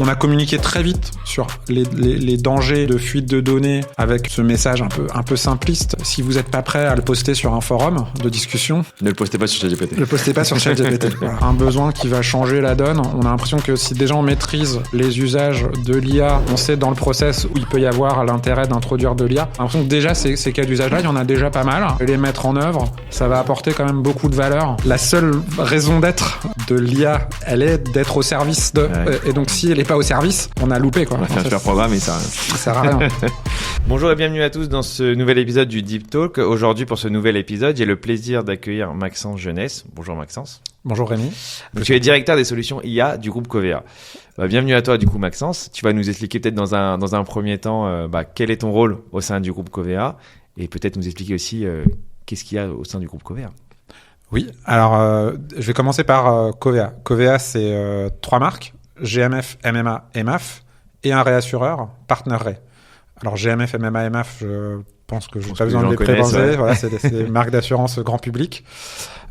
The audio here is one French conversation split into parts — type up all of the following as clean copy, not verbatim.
On a communiqué très vite sur les dangers de fuite de données avec ce message un peu simpliste. Si vous n'êtes pas prêt à le poster sur un forum de discussion, ne le postez pas sur ChatGPT. Ne le postez pas sur ChatGPT. Voilà. Un besoin qui va changer la donne. On a l'impression que si déjà on maîtrise les usages de l'IA, on sait dans le process où il peut y avoir l'intérêt d'introduire de l'IA. On a l'impression que déjà ces cas d'usage-là, il y en a déjà pas mal. Et les mettre en œuvre, ça va apporter quand même beaucoup de valeur. La seule raison d'être de l'IA, elle est d'être au service de. Ouais. Et donc si elle n'est pas au service, on a loupé, quoi. On a fait un super programme et ça sert à rien. Bonjour et bienvenue à tous dans ce nouvel épisode du Deep Talk. Aujourd'hui, pour ce nouvel épisode, j'ai le plaisir d'accueillir Maxence Jeunesse. Bonjour Maxence. Bonjour Rémi. Donc, tu es directeur des solutions IA du groupe Covea. Bienvenue à toi du coup Maxence. Tu vas nous expliquer peut-être dans un premier temps quel est ton rôle au sein du groupe Covea et peut-être nous expliquer aussi qu'est-ce qu'il y a au sein du groupe Covea. Oui, alors je vais commencer par Covea. Covea, c'est 3 marques, GMF, MMA et MAF, et un réassureur, PartnerRe. Alors GMF, MMA et MAF, je pense que je n'ai pas besoin de les présenter. Ouais. Voilà, c'est des marques d'assurance grand public.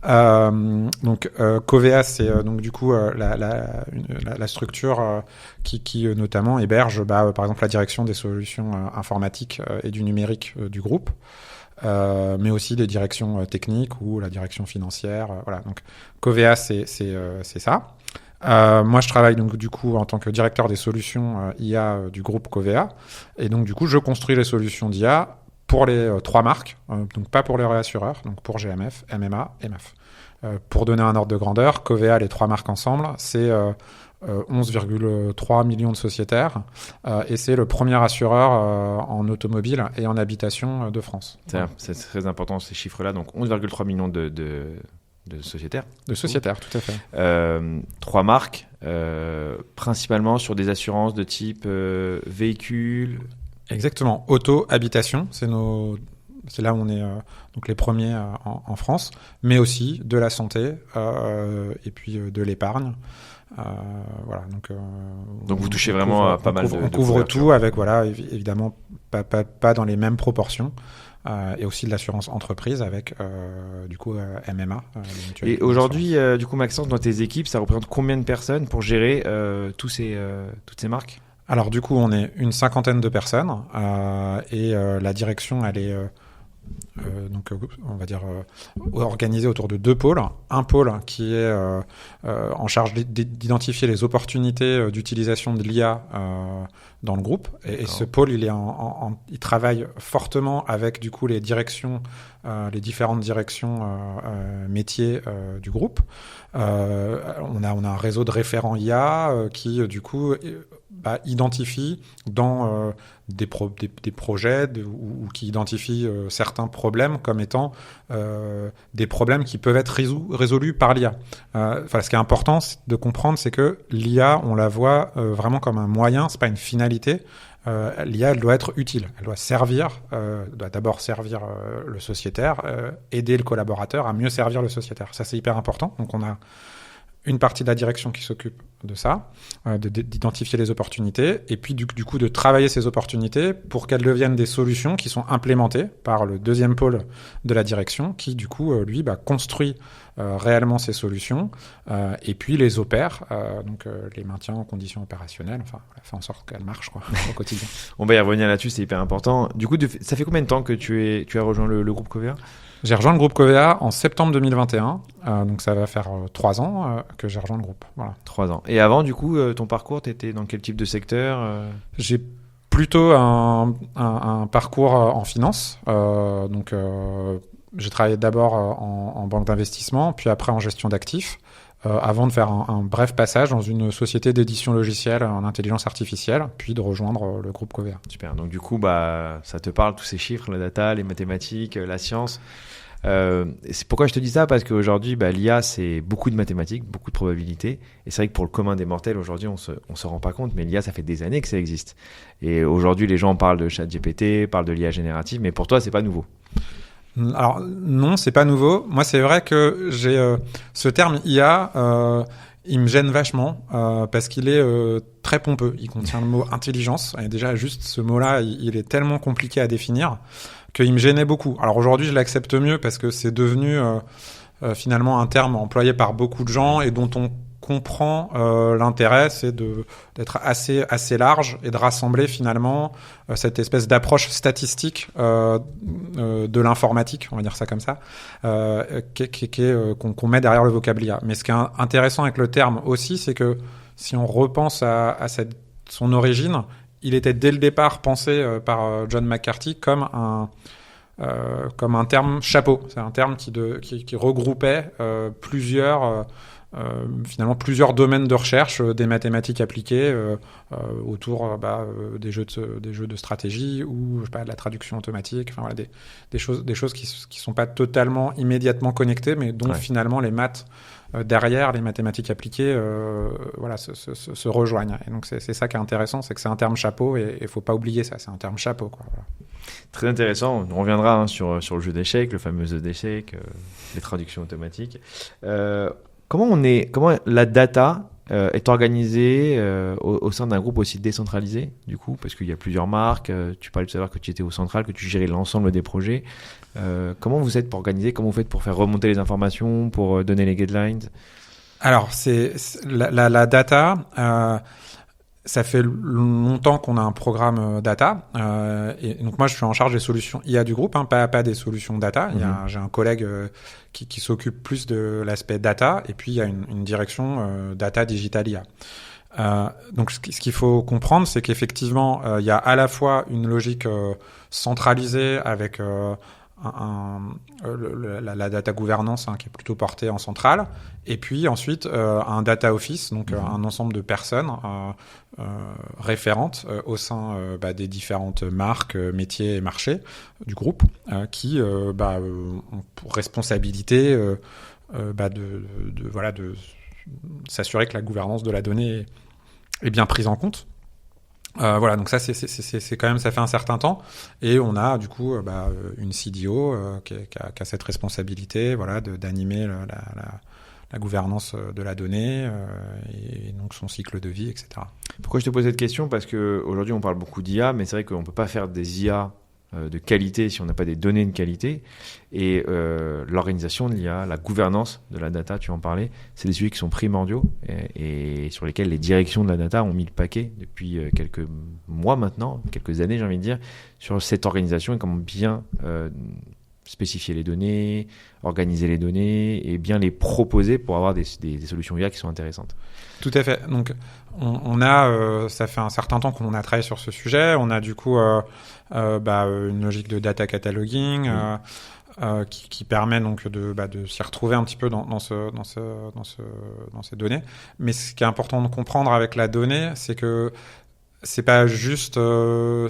Donc Covea, c'est donc du coup la structure qui notamment héberge par exemple la direction des solutions informatiques et du numérique du groupe. Mais aussi des directions techniques ou la direction financière. Voilà. Donc Covea, c'est ça. Moi, je travaille donc du coup en tant que directeur des solutions IA du groupe Covea. Et donc du coup, je construis les solutions d'IA pour les 3 marques, donc pas pour les réassureurs, donc pour GMF, MMA et MAF. Pour donner un ordre de grandeur, Covea, les 3 marques ensemble, c'est 11,3 millions de sociétaires et c'est le premier assureur en automobile et en habitation de France. C'est très important ces chiffres-là, donc 11,3 millions de sociétaires. De sociétaires, tout à fait. 3 marques, principalement sur des assurances de type véhicules. Exactement, auto, habitation, c'est là où on est donc les premiers en France, mais aussi de la santé et puis de l'épargne. Voilà, donc vous touchez vraiment à pas mal de on couvre tout avec évidemment pas dans les mêmes proportions et aussi de l'assurance entreprise avec du coup MMA. Et aujourd'hui du coup Maxence, dans tes équipes, ça représente combien de personnes pour gérer toutes ces marques? Alors du coup on est une 50aine de personnes et la direction elle est donc on va dire organisé autour de 2 pôles. Un pôle qui est en charge d'identifier les opportunités d'utilisation de l'IA dans le groupe. Et ce pôle, il travaille fortement avec du coup les directions, les différentes directions métiers du groupe. On a un réseau de référents IA qui du coup identifie dans des projets ou qui identifie certains problèmes comme étant des problèmes qui peuvent être résolus par l'IA. Ce qui est important de comprendre, c'est que l'IA, on la voit vraiment comme un moyen, c'est pas une finalité. L'IA, elle doit être utile, elle doit servir, doit d'abord servir le sociétaire, aider le collaborateur à mieux servir le sociétaire. Ça, c'est hyper important. Donc, on a une partie de la direction qui s'occupe de ça, d'identifier les opportunités, et puis du coup de travailler ces opportunités pour qu'elles deviennent des solutions qui sont implémentées par le deuxième pôle de la direction, qui du coup, lui, construit réellement ces solutions, et puis les opère, donc les maintient en conditions opérationnelles, fait en sorte qu'elles marchent au quotidien. On va y revenir là-dessus, c'est hyper important. Du coup, ça fait combien de temps que tu as rejoint le groupe Covea ? J'ai rejoint le groupe Covea en septembre 2021, donc ça va faire 3 ans que j'ai rejoint le groupe. Voilà. 3 ans. Et avant, du coup, ton parcours, tu étais dans quel type de secteur ? J'ai plutôt un parcours en finance. J'ai travaillé d'abord en banque d'investissement, puis après en gestion d'actifs, avant de faire un bref passage dans une société d'édition logicielle en intelligence artificielle, puis de rejoindre le groupe Covea. Super. Donc du coup, ça te parle, tous ces chiffres, la data, les mathématiques, la science. C'est pourquoi je te dis ça, parce qu'aujourd'hui, l'IA, c'est beaucoup de mathématiques, beaucoup de probabilités. Et c'est vrai que pour le commun des mortels, aujourd'hui, on se rend pas compte, mais l'IA, ça fait des années que ça existe. Et aujourd'hui, les gens parlent de ChatGPT, parlent de l'IA générative, mais pour toi, c'est pas nouveau. Alors non, c'est pas nouveau. Moi, c'est vrai que j'ai ce terme IA, il me gêne vachement parce qu'il est très pompeux. Il contient le mot intelligence. Et déjà, juste ce mot-là, il est tellement compliqué à définir qu'il me gênait beaucoup. Alors aujourd'hui, je l'accepte mieux parce que c'est devenu finalement un terme employé par beaucoup de gens et dont on comprend l'intérêt, c'est d'être assez large et de rassembler finalement cette espèce d'approche statistique de l'informatique, on va dire ça comme ça, qu'on met derrière le vocable IA. Mais ce qui est intéressant avec le terme aussi, c'est que si on repense à son origine, il était dès le départ pensé par John McCarthy comme un terme chapeau. C'est un terme qui regroupait finalement plusieurs domaines de recherche, des mathématiques appliquées autour des jeux de stratégie ou de la traduction automatique. Enfin voilà, des choses qui sont pas totalement immédiatement connectées, mais dont finalement les maths derrière, les mathématiques appliquées se rejoignent. Et donc c'est ça qui est intéressant, c'est que c'est un terme chapeau et il faut pas oublier ça, c'est un terme chapeau, quoi. Voilà. Très intéressant. On reviendra sur le jeu d'échecs, le fameux jeu d'échecs, les traductions automatiques. Comment la data est organisée au sein d'un groupe aussi décentralisé, du coup, parce qu'il y a plusieurs marques. Tu parlais tout à l'heure que tu étais au central, que tu gérais l'ensemble des projets. Comment vous êtes pour organiser? Comment vous faites pour faire remonter les informations, pour donner les guidelines? Alors, c'est la data. Ça fait longtemps qu'on a un programme data, et donc moi je suis en charge des solutions IA du groupe, pas des solutions data. J'ai un collègue qui s'occupe plus de l'aspect data, et puis il y a une direction data digital IA. Donc ce qu'il faut comprendre, c'est qu'effectivement il y a à la fois une logique centralisée avec la data gouvernance qui est plutôt portée en centrale, et puis ensuite un data office, donc un ensemble de personnes référentes au sein des différentes marques, métiers et marchés du groupe qui ont pour responsabilité de s'assurer que la gouvernance de la donnée est bien prise en compte. Donc ça c'est quand même, ça fait un certain temps, et on a du coup une CDO qui a cette responsabilité d'animer la gouvernance de la donnée et donc son cycle de vie, etc. Pourquoi je te pose cette question? Parce qu'aujourd'hui on parle beaucoup d'IA, mais c'est vrai qu'on ne peut pas faire des IA de qualité si on n'a pas des données de qualité, et l'organisation de l'IA, la gouvernance de la data, tu en parlais, c'est des sujets qui sont primordiaux et sur lesquels les directions de la data ont mis le paquet depuis quelques mois maintenant, quelques années j'ai envie de dire, sur cette organisation et comment bien spécifier les données, organiser les données et bien les proposer pour avoir des solutions IA qui sont intéressantes. Tout à fait. Donc on a, ça fait un certain temps qu'on a travaillé sur ce sujet. On a du coup une logique de data cataloging qui permet donc de s'y retrouver un petit peu dans ces données. Mais ce qui est important de comprendre avec la donnée, c'est que c'est pas juste une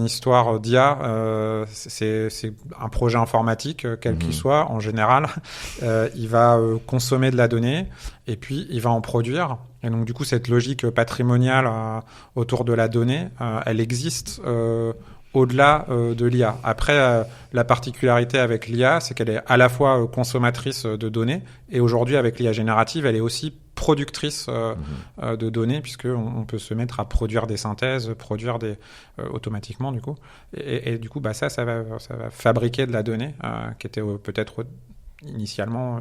histoire d'IA, c'est un projet informatique quel qu'il soit. En général, il va consommer de la donnée et puis il va en produire. Et donc du coup cette logique patrimoniale autour de la donnée, elle existe au-delà de l'IA. Après, la particularité avec l'IA, c'est qu'elle est à la fois consommatrice de données, et aujourd'hui avec l'IA générative, elle est aussi productrice de données, puisqu'on peut se mettre à produire des synthèses, produire automatiquement du coup. Et du coup, ça va fabriquer de la donnée qui était peut-être initialement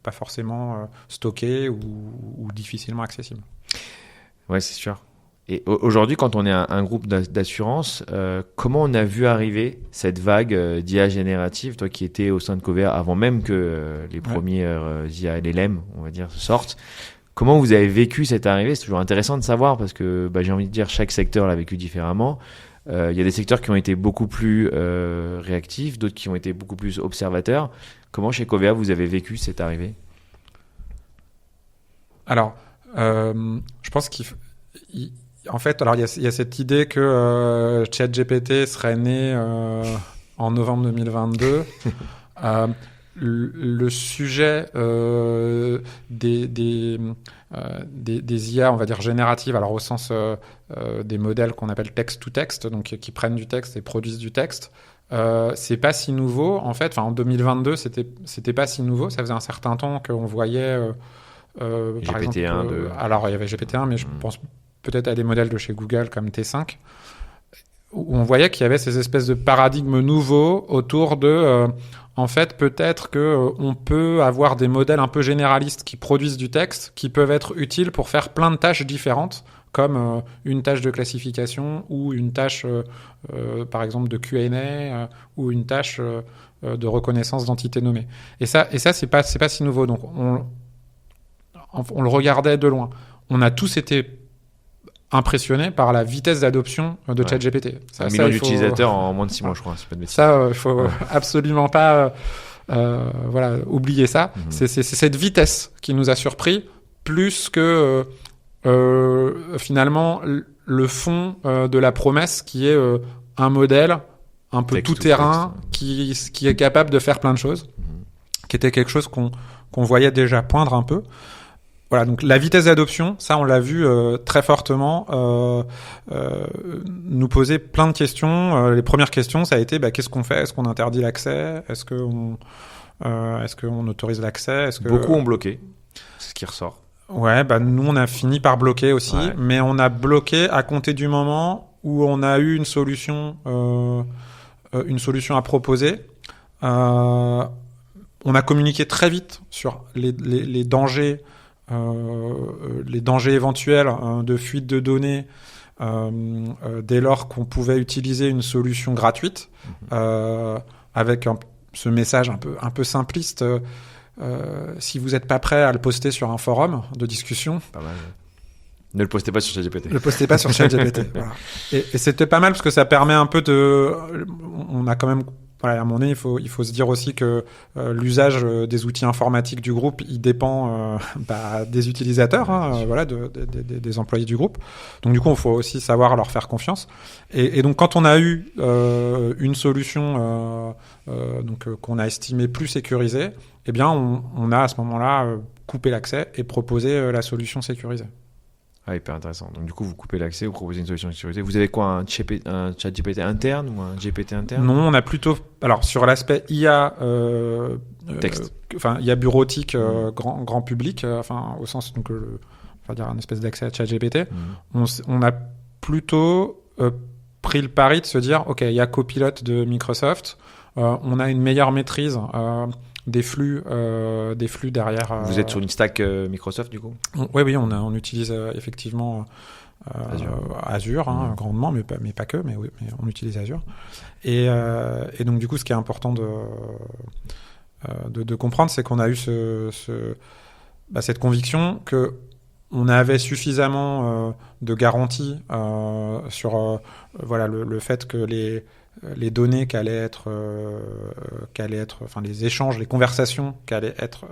pas forcément stockée ou difficilement accessible. Ouais, c'est sûr. Et aujourd'hui, quand on est un groupe d'assurance, comment on a vu arriver cette vague d'IA générative, toi qui étais au sein de Covéa avant même que les premiers IA LLM, on va dire, sortent? Comment vous avez vécu cette arrivée? C'est toujours intéressant de savoir parce que j'ai envie de dire chaque secteur l'a vécu différemment. Il y a des secteurs qui ont été beaucoup plus réactifs, d'autres qui ont été beaucoup plus observateurs. Comment chez Covéa vous avez vécu cette arrivée? Alors, je pense en fait, alors il y a cette idée que ChatGPT serait né en novembre 2022. Le sujet des IA, on va dire génératives, alors au sens des modèles qu'on appelle text-to-text, donc qui prennent du texte et produisent du texte, c'est pas si nouveau. En fait, en 2022, c'était pas si nouveau. Ça faisait un certain temps qu'on voyait, par GPT-1, exemple, alors il y avait GPT-1, mais je pense peut-être à des modèles de chez Google comme T5, où on voyait qu'il y avait ces espèces de paradigmes nouveaux autour de en fait, peut-être que on peut avoir des modèles un peu généralistes qui produisent du texte, qui peuvent être utiles pour faire plein de tâches différentes, comme une tâche de classification ou une tâche, par exemple, de Q&A ou une tâche de reconnaissance d'entités nommées. Et ça, c'est pas si nouveau. Donc, on le regardait de loin. On a tous été impressionnés par la vitesse d'adoption de ChatGPT. 1 million d'utilisateurs en moins de 6 mois, je crois. C'est pas de bêtises. Ça, il faut absolument pas oublier ça. C'est cette vitesse qui nous a surpris, plus que finalement le fond de la promesse qui est un modèle un peu tout terrain qui est capable de faire plein de choses, qui était quelque chose qu'on voyait déjà poindre un peu. Voilà, donc la vitesse d'adoption, ça on l'a vu très fortement nous poser plein de questions. Les premières questions, ça a été qu'est-ce qu'on fait ? Est-ce qu'on interdit l'accès ? Est-ce qu'on autorise l'accès ? Beaucoup ont bloqué, c'est ce qui ressort. Ouais, nous on a fini par bloquer aussi, mais on a bloqué à compter du moment où on a eu une solution à proposer. On a communiqué très vite sur les dangers. Les dangers éventuels de fuite de données dès lors qu'on pouvait utiliser une solution gratuite avec ce message un peu simpliste. Si vous n'êtes pas prêt à le poster sur un forum de discussion, pas mal. Ne le postez pas sur ChatGPT. Ne le postez pas sur ChatGPT. Voilà. Et c'était pas mal parce que ça permet un peu de. On a quand même. Voilà, à un moment donné, il faut se dire aussi que l'usage des outils informatiques du groupe, il dépend des utilisateurs, des employés du groupe. Donc du coup, il faut aussi savoir leur faire confiance. Et donc quand on a eu une solution qu'on a estimée plus sécurisée, eh bien, on a à ce moment-là coupé l'accès et proposé la solution sécurisée. Ah, hyper intéressant. Donc du coup, vous coupez l'accès, vous proposez une solution sécurisée. Vous avez quoi, un chat GPT interne ou un GPT interne ? Non, on a plutôt... Alors, sur l'aspect IA... texte. IA bureautique, grand public, au sens... Donc, on va dire un espèce d'accès à ChatGPT. On a plutôt pris le pari de se dire, OK, il y a Copilot de Microsoft, on a une meilleure maîtrise... des flux derrière. Vous êtes sur une stack Microsoft du coup ? Oui, on utilise effectivement Azure grandement, mais pas que, mais on utilise Azure. Et donc du coup, ce qui est important de comprendre, c'est qu'on a eu cette conviction que on avait suffisamment de garanties sur le fait que les données les échanges, les conversations qui allaient être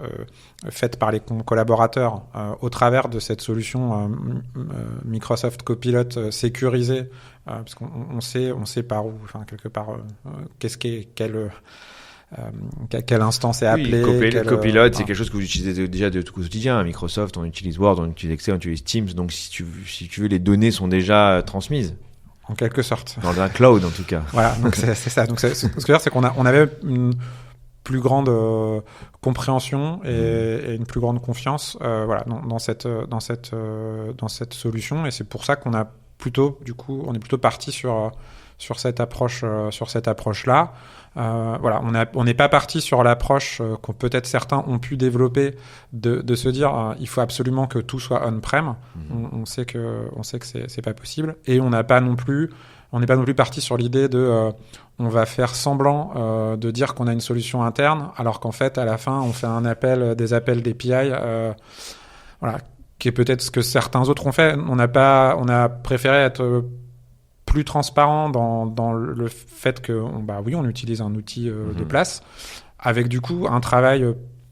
faites par les collaborateurs au travers de cette solution Microsoft Copilot sécurisée, parce qu'on sait par où, quelque part, quelle instance est appelée. Copilot, c'est quelque chose que vous utilisez déjà de tout quotidien. À Microsoft, on utilise Word, on utilise Excel, on utilise Teams. Donc, si tu veux, les données sont déjà transmises. En quelque sorte. Dans un cloud, en tout cas. Voilà, donc c'est ça. Donc, ce que je veux dire, c'est qu'on avait une plus grande compréhension et une plus grande confiance dans cette solution. Et c'est pour ça qu'on a plutôt, du coup, on est plutôt parti sur cette approche-là. On n'est pas parti sur l'approche que peut-être certains ont pu développer de se dire il faut absolument que tout soit on-prem. On sait que c'est pas possible, et on n'est pas non plus parti sur l'idée de on va faire semblant de dire qu'on a une solution interne, alors qu'en fait à la fin on fait des appels d'API, qui est peut-être ce que certains autres ont fait. On a préféré être plus transparent dans le fait que on utilise un outil de place, avec du coup un travail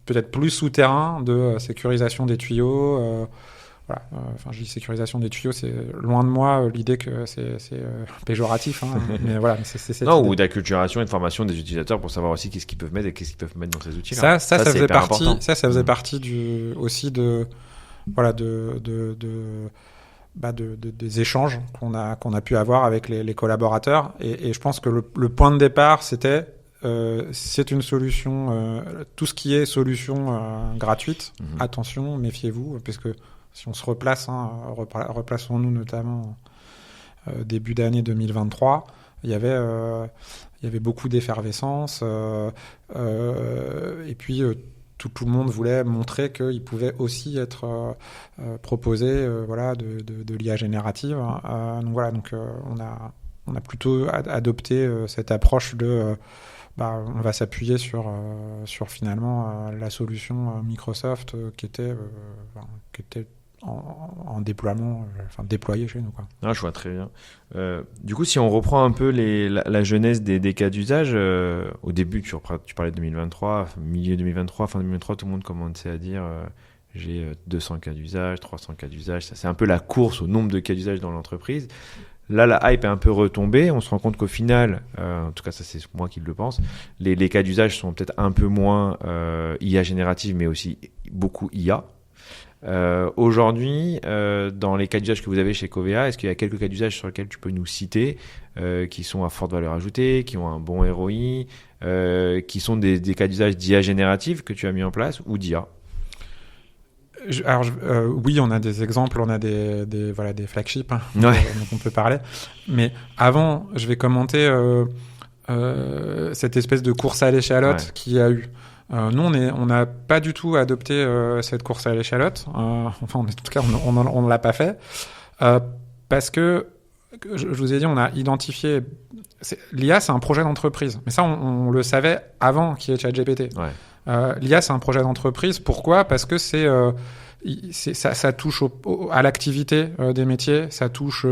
peut-être plus souterrain de sécurisation des tuyaux. Je dis sécurisation des tuyaux, c'est loin de moi l'idée que c'est péjoratif, mais voilà. Ou d'acculturation et de formation des utilisateurs pour savoir aussi qu'est-ce qu'ils peuvent mettre et qu'est-ce qu'ils peuvent mettre dans ces outils. Ça faisait partie. Ça faisait partie aussi des échanges qu'on a pu avoir avec les collaborateurs, et je pense que le point de départ c'était c'est une solution, tout ce qui est solution gratuite, attention, méfiez-vous, parce que si on se replace, replaçons-nous notamment début d'année 2023, Il y avait beaucoup d'effervescence. Et puis, tout le monde voulait montrer qu'il pouvait aussi être proposé de l'IA générative. Donc on a plutôt adopté cette approche de on va s'appuyer sur finalement la solution Microsoft qui était en déploiement, déployée chez nous, quoi. Ah, je vois très bien. Du coup, si on reprend un peu la genèse des cas d'usage, au début, tu parlais de 2023, milieu 2023, fin 2023, tout le monde commençait à dire j'ai 200 cas d'usage, 300 cas d'usage. Ça, c'est un peu la course au nombre de cas d'usage dans l'entreprise. Là, la hype est un peu retombée. On se rend compte qu'au final, en tout cas, ça c'est moi qui le pense, les cas d'usage sont peut-être un peu moins IA générative, mais aussi beaucoup IA. Aujourd'hui, dans les cas d'usage que vous avez chez Covea, est-ce qu'il y a quelques cas d'usage sur lesquels tu peux nous citer qui sont à forte valeur ajoutée, qui ont un bon ROI, qui sont des cas d'usage d'IA générative que tu as mis en place ou d'IA? Oui, on a des exemples, on a des flagships dont on peut parler. Mais avant, je vais commenter cette espèce de course à l'échalote qu'il y a eu. Nous, on n'a pas du tout adopté cette course à l'échalote. En tout cas, on ne l'a pas fait. Parce que, je vous ai dit, on a identifié... L'IA, c'est un projet d'entreprise. Mais ça, on le savait avant qu'il y ait ChatGPT. L'IA, c'est un projet d'entreprise. Pourquoi ? Parce que ça touche à l'activité des métiers, ça touche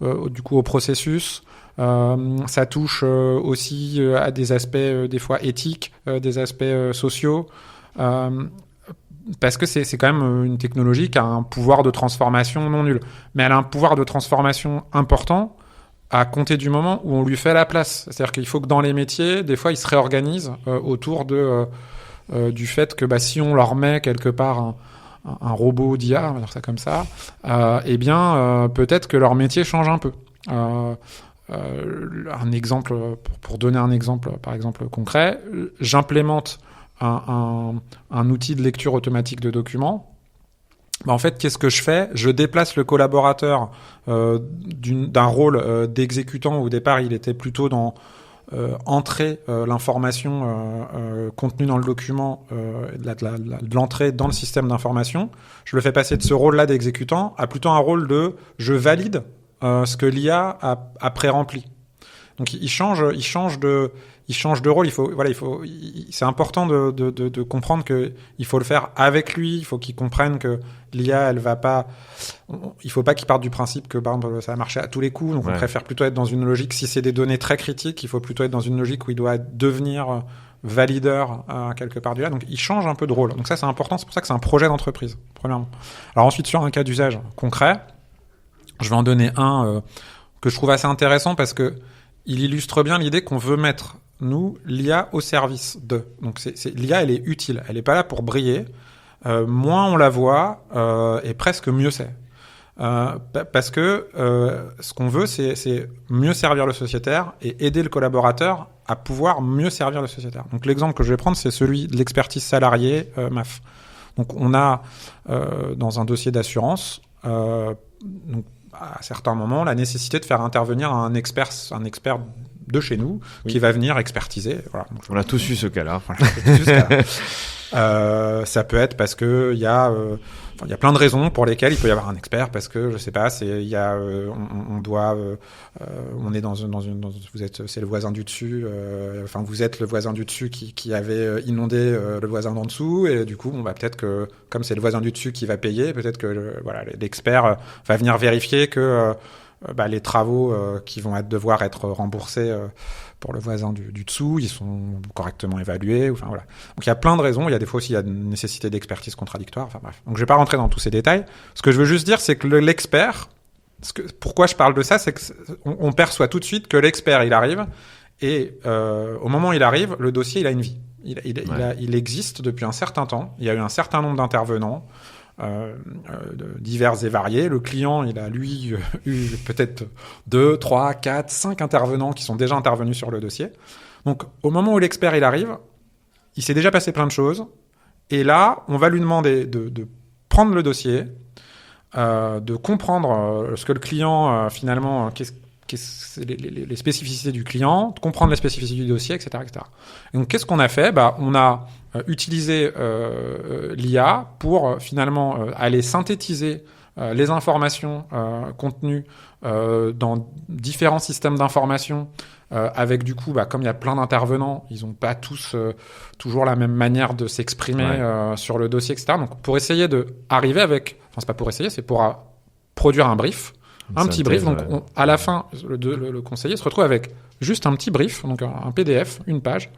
du coup au processus, ça touche aussi à des aspects des fois éthiques, des aspects sociaux, parce que c'est quand même une technologie qui a un pouvoir de transformation non nul. Mais elle a un pouvoir de transformation important à compter du moment où on lui fait la place. C'est-à-dire qu'il faut que dans les métiers, des fois, ils se réorganisent autour du fait que si on leur met quelque part un robot d'IA, on va dire ça comme ça, peut-être que leur métier change un peu. Un exemple, pour donner un exemple, par exemple concret, j'implémente un outil de lecture automatique de documents. En fait, qu'est-ce que je fais ? Je déplace le collaborateur d'un rôle d'exécutant. Au départ, il était plutôt dans entrer l'information contenue dans le document, de l'entrée dans le système d'information. Je le fais passer de ce rôle-là d'exécutant à plutôt un rôle de je valide ce que l'IA a pré-rempli. Donc il change de rôle. C'est important de comprendre que il faut le faire avec lui. Il faut qu'il comprenne que l'IA, elle va pas. Il faut pas qu'il parte du principe que, par exemple, ça va marcher à tous les coups. Donc on préfère plutôt être dans une logique. Si c'est des données très critiques, il faut plutôt être dans une logique où il doit devenir valideur quelque part du là. Donc il change un peu de rôle. Donc ça c'est important. C'est pour ça que c'est un projet d'entreprise. Premièrement. Alors ensuite sur un cas d'usage concret, je vais en donner un que je trouve assez intéressant parce que il illustre bien l'idée qu'on veut mettre, nous, l'IA au service de. Donc l'IA, elle est utile. Elle n'est pas là pour briller. Moins on la voit, et presque mieux c'est. Parce que ce qu'on veut, c'est mieux servir le sociétaire et aider le collaborateur à pouvoir mieux servir le sociétaire. Donc l'exemple que je vais prendre, c'est celui de l'expertise salariée MAF. Donc on a, dans un dossier d'assurance, donc, à certains moments, la nécessité de faire intervenir un expert de chez nous qui va venir expertiser. Voilà. Donc, on a tous eu ce cas-là. Ça peut être parce que il y a plein de raisons pour lesquelles il peut y avoir un expert, parce que je sais pas, c'est est dans une c'est le voisin du dessus, vous êtes le voisin du dessus qui avait inondé le voisin d'en dessous, et du coup peut-être que comme c'est le voisin du dessus qui va payer, peut-être que l'expert va venir vérifier que les travaux qui vont devoir être remboursés pour le voisin du dessous, ils sont correctement évalués. Donc il y a plein de raisons. Il y a des fois aussi il y a une nécessité d'expertise contradictoire. Bref. Donc je vais pas rentrer dans tous ces détails. Ce que je veux juste dire, c'est que l'expert, pourquoi je parle de ça, c'est que on perçoit tout de suite que l'expert il arrive et au moment où il arrive, le dossier il a une vie. Il existe depuis un certain temps. Il y a eu un certain nombre d'intervenants. Divers et variés. Le client, il a lui eu peut-être 2, 3, 4, 5 intervenants qui sont déjà intervenus sur le dossier. Donc au moment où l'expert il arrive, il s'est déjà passé plein de choses, et là on va lui demander de prendre le dossier, de comprendre ce que le client finalement les spécificités du client, comprendre les spécificités du dossier, etc., etc. Et donc, qu'est-ce qu'on a fait ? On a utilisé l'IA pour finalement aller synthétiser les informations contenues dans différents systèmes d'information, avec du coup, comme il y a plein d'intervenants, ils n'ont pas tous toujours la même manière de s'exprimer sur le dossier, etc. Donc, pour essayer de arriver avec, enfin, c'est pas pour essayer, c'est pour produire un brief, un petit brief. Donc, à la fin, le conseiller se retrouve avec juste un petit brief, donc un PDF, une page,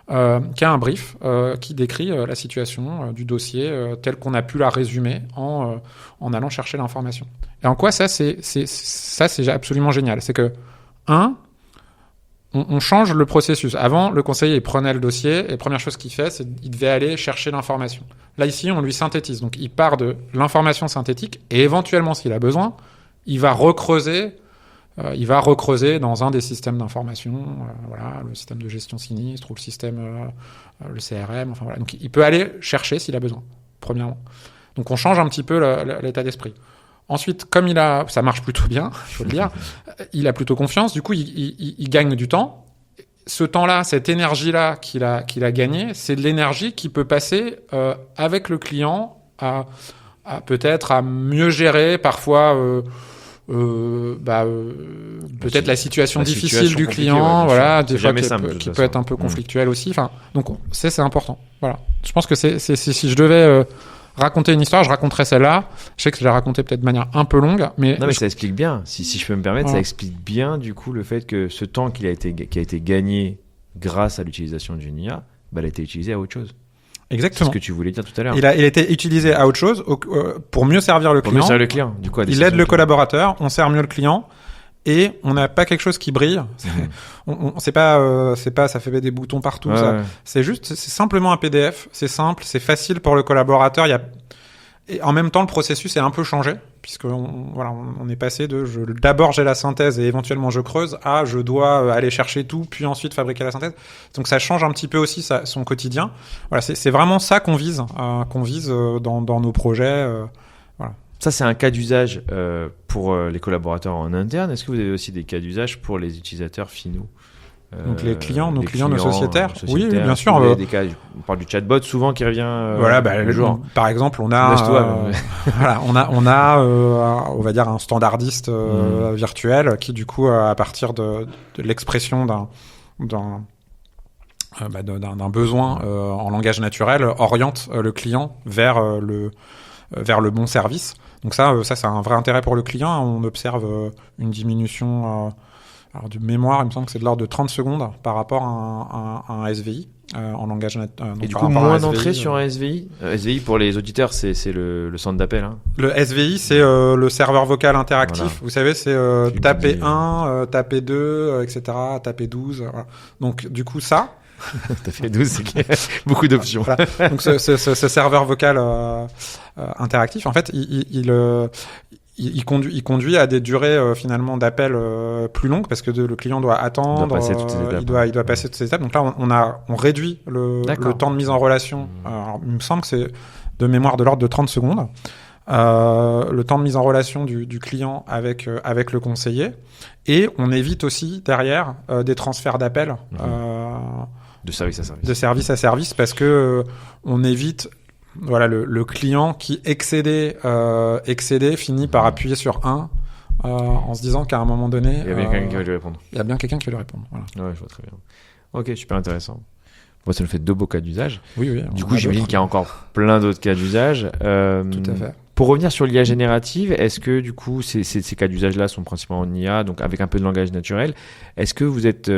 qui a un brief qui décrit la situation du dossier tel qu'on a pu la résumer en allant chercher l'information. Et en quoi ça, c'est absolument génial. C'est que, on change le processus. Avant, le conseiller, il prenait le dossier et la première chose qu'il fait, c'est qu'il devait aller chercher l'information. Là, ici, on lui synthétise. Donc, il part de l'information synthétique et éventuellement, s'il a besoin, il va recreuser dans un des systèmes d'information, voilà, le système de gestion sinistre ou le système, le CRM, enfin voilà. Donc, il peut aller chercher s'il a besoin, premièrement. Donc, on change un petit peu l'état d'esprit. Ensuite, comme ça marche plutôt bien, il faut le dire, il a plutôt confiance, du coup, il gagne du temps. Ce temps-là, cette énergie-là qu'il a gagnée, c'est de l'énergie qui peut passer avec le client à peut-être à mieux gérer parfois peut-être la situation difficile du client, voilà, des fois qui peut être un peu conflictuelle aussi. Enfin, donc c'est important. Voilà. Je pense que c'est si je devais raconter une histoire, je raconterais celle-là. Je sais que je l'ai racontée peut-être de manière un peu longue, mais ça explique bien. Si je peux me permettre, ça explique bien du coup le fait que ce temps qui a été gagné grâce à l'utilisation d'une IA, il a été utilisé à autre chose. Exactement. C'est ce que tu voulais dire tout à l'heure. Il a été utilisé à autre chose pour mieux servir le client. Pour mieux servir le client. Du coup, il aide le collaborateur, on sert mieux le client. Et on n'a pas quelque chose qui brille. C'est pas, ça fait des boutons partout. Ouais, ça. Ouais. C'est simplement un PDF. C'est simple, c'est facile pour le collaborateur. Et en même temps, le processus est un peu changé puisque on est passé de d'abord j'ai la synthèse et éventuellement je creuse à je dois aller chercher tout puis ensuite fabriquer la synthèse. Donc ça change un petit peu aussi son quotidien. Voilà, c'est vraiment ça qu'on vise dans nos projets. Voilà. Ça, c'est un cas d'usage pour les collaborateurs en interne. Est-ce que vous avez aussi des cas d'usage pour les utilisateurs finaux ? Donc les clients, nos clients, nos sociétaires. Oui, bien sûr. Vous avez des cas, on parle du chatbot souvent qui revient. Voilà, par exemple, on a, on va dire un standardiste virtuel qui du coup, à partir de l'expression d'un besoin en langage naturel, oriente le client vers le bon service. Donc ça, c'est un vrai intérêt pour le client. On observe une diminution de mémoire, il me semble que c'est de l'ordre de 30 secondes par rapport à un SVI en langage naturel. Et du coup, moins d'entrée sur un SVI. SVI, pour les auditeurs, c'est le centre d'appel. Hein. Le SVI, c'est le serveur vocal interactif. Voilà. Vous savez, c'est taper 1, taper 2, etc., taper 12. Voilà. Donc, du coup, ça... T'as fait 12, c'est qu'il y a beaucoup d'options. Voilà. Donc ce serveur vocal interactif, en fait, il conduit à des durées finalement d'appel plus longues parce que le client doit attendre, il doit passer toutes ces étapes. Donc là, on réduit le temps de mise en relation. Alors, il me semble que c'est de mémoire de l'ordre de 30 secondes. Le temps de mise en relation du client avec le conseiller, et on évite aussi derrière des transferts d'appels. De service à service. De service à service, parce que on évite le client qui excédé finit par appuyer sur 1 en se disant qu'à un moment donné il y a bien quelqu'un qui va lui répondre. Il y a bien quelqu'un qui va lui répondre. Voilà. Ouais, je vois très bien. Ok, super intéressant. Bon, ça nous fait 2 beaux cas d'usage. Oui. Du coup, j'imagine qu'il y a encore plein d'autres cas d'usage. Tout à fait. Pour revenir sur l'IA générative, est-ce que du coup, ces cas d'usage-là sont principalement en IA, donc avec un peu de langage naturel. Est-ce que vous êtes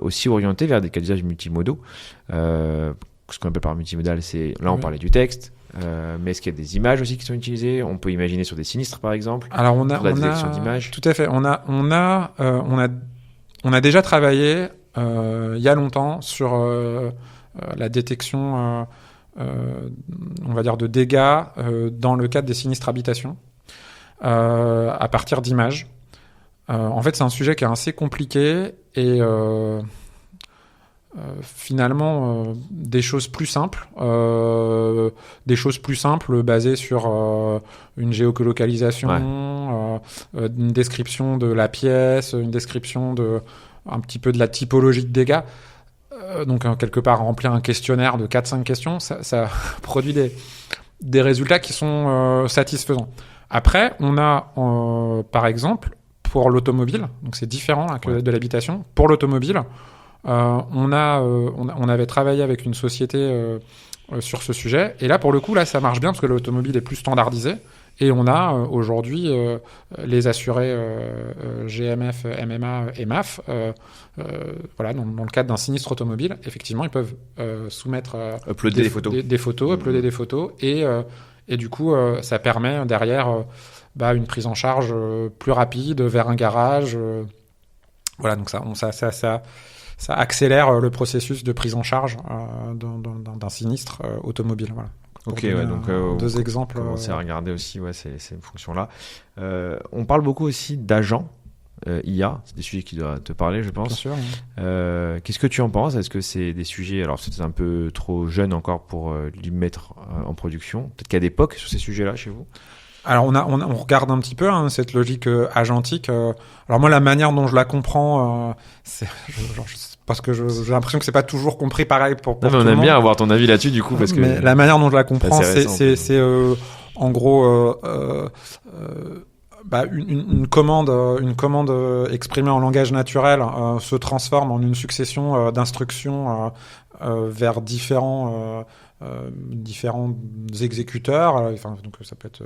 aussi orienté vers des cas d'usage multimodaux Ce qu'on appelle par multimodal, c'est là on parlait du texte, mais est-ce qu'il y a des images aussi qui sont utilisées ? On peut imaginer sur des sinistres par exemple. Alors pour la détection d'images. Tout à fait. On a déjà travaillé il y a longtemps sur la détection. On va dire de dégâts dans le cadre des sinistres habitations à partir d'images. En fait, c'est un sujet qui est assez compliqué et finalement des choses plus simples basées sur une géolocalisation, une description de la pièce, une description un petit peu de la typologie de dégâts. Donc quelque part remplir un questionnaire de 4-5 questions, ça produit des résultats qui sont satisfaisants. Après, on a par exemple pour l'automobile, donc c'est différent là, que de l'habitation. Pour l'automobile, on avait travaillé avec une société sur ce sujet, et là pour le coup là ça marche bien parce que l'automobile est plus standardisé. Et on a aujourd'hui les assurés GMF, MMA et MAF. Voilà, dans le cadre d'un sinistre automobile, effectivement, ils peuvent soumettre uploader des photos, uploader des photos, et du coup, ça permet derrière une prise en charge plus rapide vers un garage. Voilà, donc ça accélère le processus de prise en charge d'un sinistre automobile. Voilà. Ok, donc deux exemples. Commencer à regarder aussi ces fonctions-là. On parle beaucoup aussi d'agents IA, c'est des sujets qui doivent te parler, je pense. Bien sûr. Oui. Qu'est-ce que tu en penses ? Est-ce que c'est des sujets, alors c'est un peu trop jeune encore pour les mettre en production ? Peut-être qu'il y a des POC sur ces sujets-là chez vous ? Alors on regarde un petit peu cette logique agentique. Alors moi la manière dont je la comprends, c'est parce que j'ai l'impression que c'est pas toujours compris pareil pour non, mais on aime bien avoir ton avis là-dessus du coup parce que mais la manière dont je la comprends c'est en gros une commande exprimée en langage naturel se transforme en une succession d'instructions vers différents exécuteurs. Donc ça peut être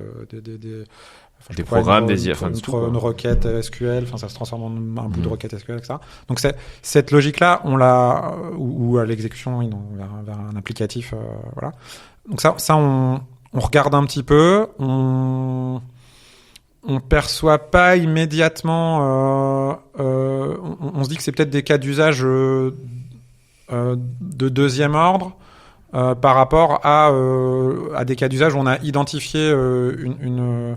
des programmes, une requête SQL, ça se transforme en un bout de requête SQL, etc. Donc cette logique-là, on l'a ou à l'exécution vers un applicatif, voilà. Donc ça on regarde un petit peu, on perçoit pas immédiatement, on se dit que c'est peut-être des cas d'usage de deuxième ordre. Par rapport à des cas d'usage où on a identifié une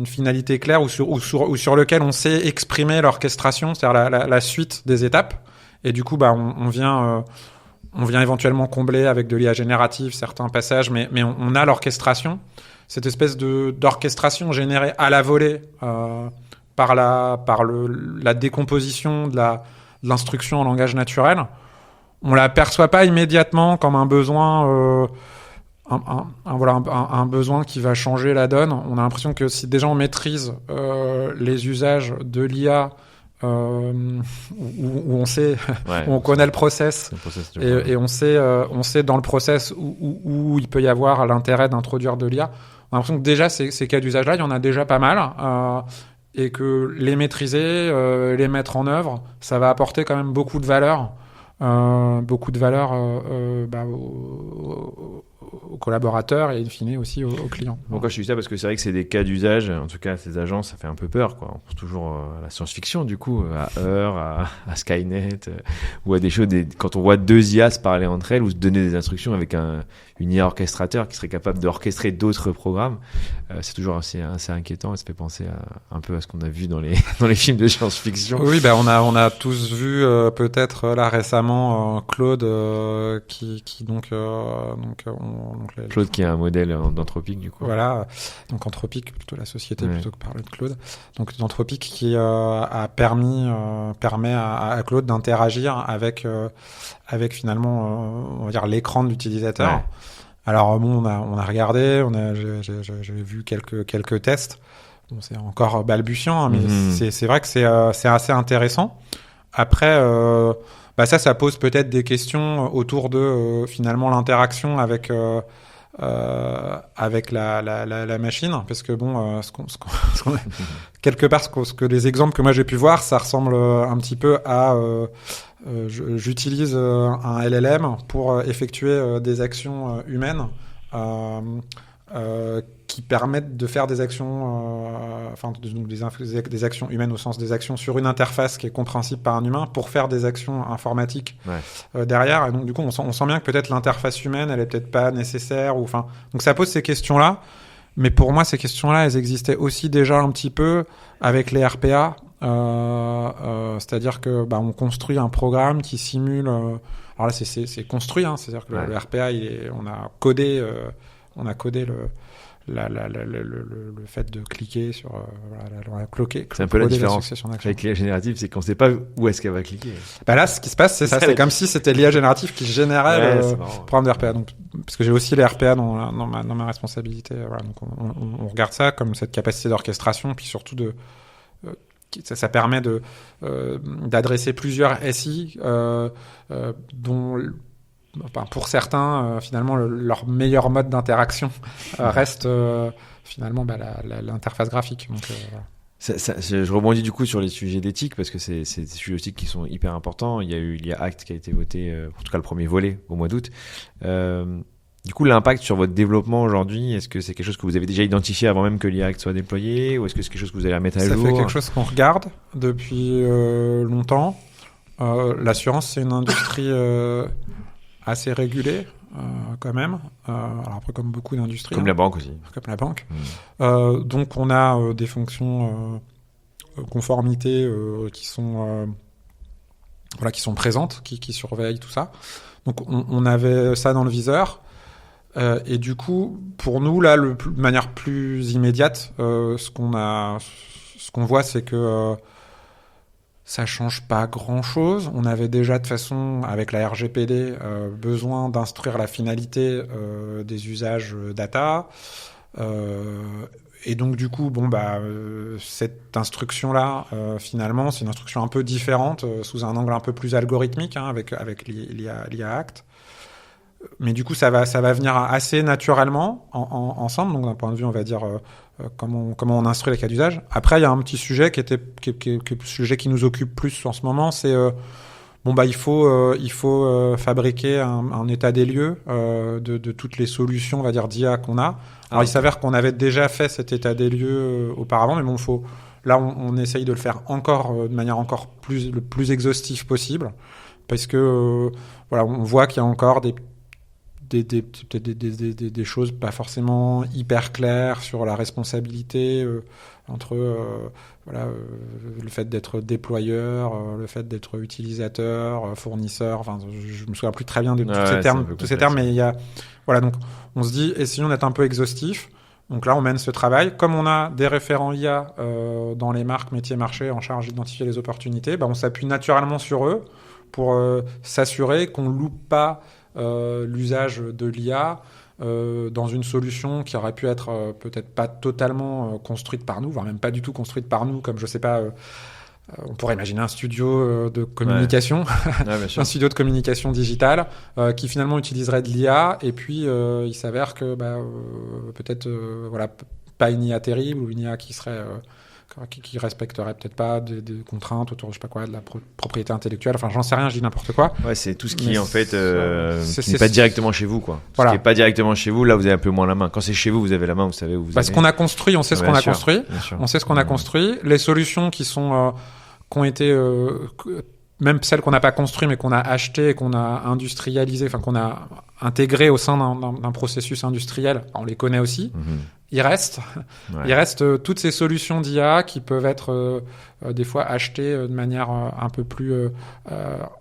finalité claire ou sur lequel on sait exprimer l'orchestration, c'est-à-dire la suite des étapes. Et du coup, on vient éventuellement combler avec de l'IA générative certains passages, mais on a l'orchestration, cette espèce d'orchestration générée à la volée par la décomposition de l'instruction en langage naturel. On la perçoit pas immédiatement comme un besoin, un besoin qui va changer la donne. On a l'impression que si déjà on maîtrise les usages de l'IA, où on sait, où on connaît le process, et on sait dans le process où il peut y avoir l'intérêt d'introduire de l'IA. On a l'impression que déjà ces cas d'usage-là, il y en a déjà pas mal. Et que les maîtriser, les mettre en œuvre, ça va apporter quand même beaucoup de valeur. Aux collaborateurs et in fine aussi aux clients. Pourquoi je dis ça ? Parce que c'est vrai que c'est des cas d'usage, en tout cas ces agences, ça fait un peu peur, quoi. On pense toujours à la science-fiction, du coup, à Heure, à Skynet, ou à des choses, quand on voit deux IA se parler entre elles ou se donner des instructions avec une IA orchestrateur qui serait capable d'orchestrer d'autres programmes, c'est toujours assez inquiétant et ça fait penser un peu à ce qu'on a vu dans les films de science-fiction. Oui, on a tous vu peut-être là récemment Claude Claude qui est un modèle d'Anthropic du coup. Voilà, donc Anthropic plutôt la société plutôt que parler de Claude. Donc Anthropic qui permet à Claude d'interagir avec finalement on va dire l'écran de l'utilisateur. Ouais. Alors on a regardé, j'ai vu quelques tests. Bon, c'est encore balbutiant, mais c'est vrai que c'est assez intéressant. Après ça pose peut-être des questions autour de finalement l'interaction avec la machine, parce que quelque part ce que les exemples que moi j'ai pu voir, ça ressemble un petit peu à j'utilise un LLM pour effectuer des actions humaines qui permettent de faire des actions, des actions humaines au sens des actions sur une interface qui est compréhensible par un humain pour faire des actions informatiques derrière. Et donc du coup, on sent bien que peut-être l'interface humaine, elle est peut-être pas nécessaire. Donc ça pose ces questions-là. Mais pour moi, ces questions-là, elles existaient aussi déjà un petit peu avec les RPA. C'est-à-dire que on construit un programme qui simule. Alors là, c'est construit, hein, c'est-à-dire que le RPA, on a codé le fait de cliquer sur c'est un peu la différence avec l'IA générative, c'est qu'on ne sait pas où est-ce qu'elle va cliquer. Là, ce qui se passe, c'est ça, c'est comme si c'était l'IA générative qui générait le programme de RPA. Donc, parce que j'ai aussi les RPA dans ma responsabilité. Voilà, donc on regarde ça comme cette capacité d'orchestration, puis surtout ça permet d'adresser plusieurs SI dont pour certains, finalement, leur meilleur mode d'interaction reste finalement l'interface graphique. Donc, je rebondis du coup sur les sujets d'éthique parce que c'est des sujets d'éthique qui sont hyper importants. Il y a eu l'IA Act qui a été voté, en tout cas le premier volet au mois d'août. Du coup, l'impact sur votre développement aujourd'hui, est-ce que c'est quelque chose que vous avez déjà identifié avant même que l'IA Act soit déployé, ou est-ce que c'est quelque chose que vous allez mettre à jour? Ça fait quelque chose qu'on regarde depuis longtemps. L'assurance, c'est une industrie assez régulée, quand même. Alors après, comme beaucoup d'industries. Comme la banque aussi. Comme la banque. Donc, on a des fonctions conformité qui sont présentes, qui surveillent tout ça. Donc, on avait ça dans le viseur. Et du coup, pour nous, là, de manière plus immédiate, ce qu'on voit, c'est que ça change pas grand-chose. On avait déjà, de façon, avec la RGPD, besoin d'instruire la finalité des usages data. Et donc, du coup, cette instruction-là, finalement, c'est une instruction un peu différente, sous un angle un peu plus algorithmique, hein, avec l'IA Act. Mais du coup, ça va venir assez naturellement ensemble. Donc, d'un point de vue, on va dire, comment on instruit les cas d'usage. Après, il y a un petit sujet qui est le sujet qui nous occupe plus en ce moment, c'est il faut fabriquer un état des lieux de toutes les solutions, on va dire, d'IA qu'on a. Alors, il s'avère qu'on avait déjà fait cet état des lieux auparavant, mais là, on essaye de le faire encore de manière encore le plus exhaustive possible, parce que on voit qu'il y a encore des choses pas forcément hyper claires sur la responsabilité entre le fait d'être déployeur, le fait d'être utilisateur, fournisseur. Enfin, je me souviens plus très bien de tous ces termes, mais il y a donc on se dit essayons d'être un peu exhaustif. Donc là, on mène ce travail. Comme on a des référents IA dans les marques, métiers, marchés en charge d'identifier les opportunités, on s'appuie naturellement sur eux pour s'assurer qu'on loupe pas l'usage de l'IA dans une solution qui aurait pu être peut-être pas totalement construite par nous, voire même pas du tout construite par nous, comme je sais pas, on pourrait imaginer un studio de communication, un studio de communication digitale qui finalement utiliserait de l'IA, et puis il s'avère que peut-être pas une IA terrible, ou une IA qui serait qui respecterait peut-être pas des contraintes autour de, je sais pas quoi, de la propriété intellectuelle. Enfin, j'en sais rien, je dis n'importe quoi. Ouais, c'est tout ce qui est en fait qui n'est pas directement chez vous, quoi. Ce qui n'est pas directement chez vous, là, vous avez un peu moins la main. Quand c'est chez vous, vous avez la main, vous savez où vous Parce qu'on a construit, on sait ce qu'on a construit. On sait ce qu'on a construit. Les solutions qui ont été même celles qu'on n'a pas construites, mais qu'on a achetées et qu'on a industrialisées, enfin qu'on a intégrées au sein d'un processus industriel, on les connaît aussi. Il reste toutes ces solutions d'IA qui peuvent être des fois achetées de manière un peu plus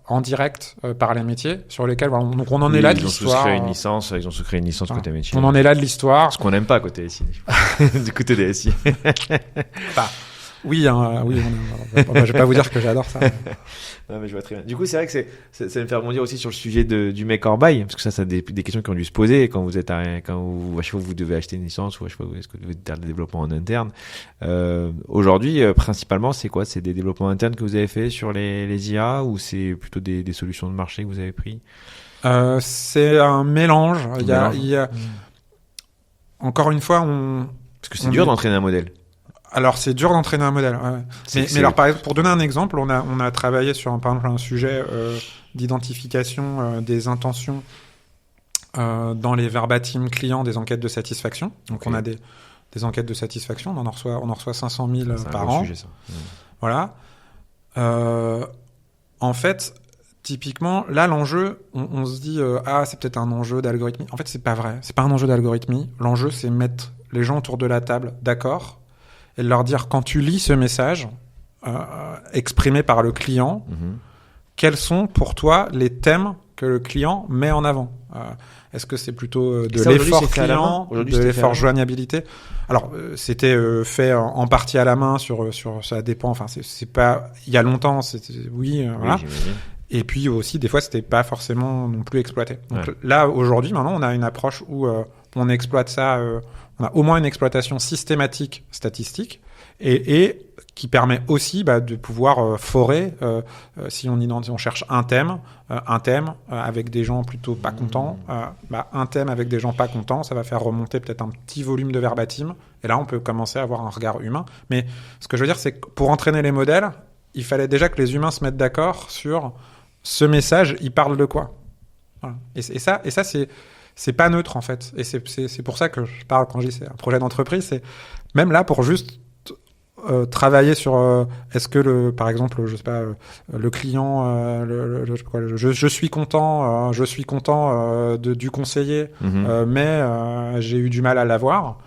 en direct par les métiers, sur lesquels donc on en est là de l'histoire. Ils ont sous créé une licence côté métier. On en est là de l'histoire. Ce qu'on n'aime pas côté SI. Du côté des SI. Oui, je vais pas vous dire que j'adore ça. Non, mais je vois très bien. Du coup, c'est vrai que ça me fait rebondir aussi sur le sujet du make or buy, parce que ça, c'est des questions qui ont dû se poser quand à chaque fois vous devez acheter une licence, ou à chaque fois est-ce que vous devez faire des développements en interne. Aujourd'hui, principalement, c'est quoi? C'est des développements internes que vous avez fait sur les IA, ou c'est plutôt des solutions de marché que vous avez pris? C'est un mélange. Il y a encore une fois, parce que c'est dur d'entraîner un modèle. Alors, c'est dur d'entraîner un modèle. Ouais. Mais alors, par exemple, pour donner un exemple, on a travaillé sur par exemple un sujet d'identification des intentions dans les verbatim clients des enquêtes de satisfaction. Donc, on a des enquêtes de satisfaction, on en reçoit 500 000 par an. Sujet, ça. Voilà. En fait, typiquement, là, l'enjeu, on se dit c'est peut-être un enjeu d'algorithmie. En fait, c'est pas vrai. C'est pas un enjeu d'algorithmie. L'enjeu, c'est mettre les gens autour de la table d'accord et leur dire, quand tu lis ce message, exprimés par le client, quels sont pour toi les thèmes que le client met en avant? Est-ce que c'est plutôt de l'effort client, de l'effort joignabilité? Alors, c'était fait en partie à la main ça dépend. Enfin, c'est pas. Il y a longtemps, oui, voilà. Et puis aussi, des fois, c'était pas forcément non plus exploité. Donc là, aujourd'hui, maintenant, on a une approche où on exploite ça. On a au moins une exploitation systématique statistique et qui permet aussi de pouvoir forer si on cherche un thème avec des gens plutôt pas contents, un thème avec des gens pas contents, ça va faire remonter peut-être un petit volume de verbatim et là on peut commencer à avoir un regard humain. Mais ce que je veux dire, c'est que pour entraîner les modèles, il fallait déjà que les humains se mettent d'accord sur ce message, il parle de quoi. Voilà. Et ça c'est pas neutre en fait, et c'est pour ça que je parle quand je dis c'est un projet d'entreprise, c'est même là pour juste travailler sur est-ce que par exemple je sais pas le client je suis content du conseiller mais j'ai eu du mal à l'avoir.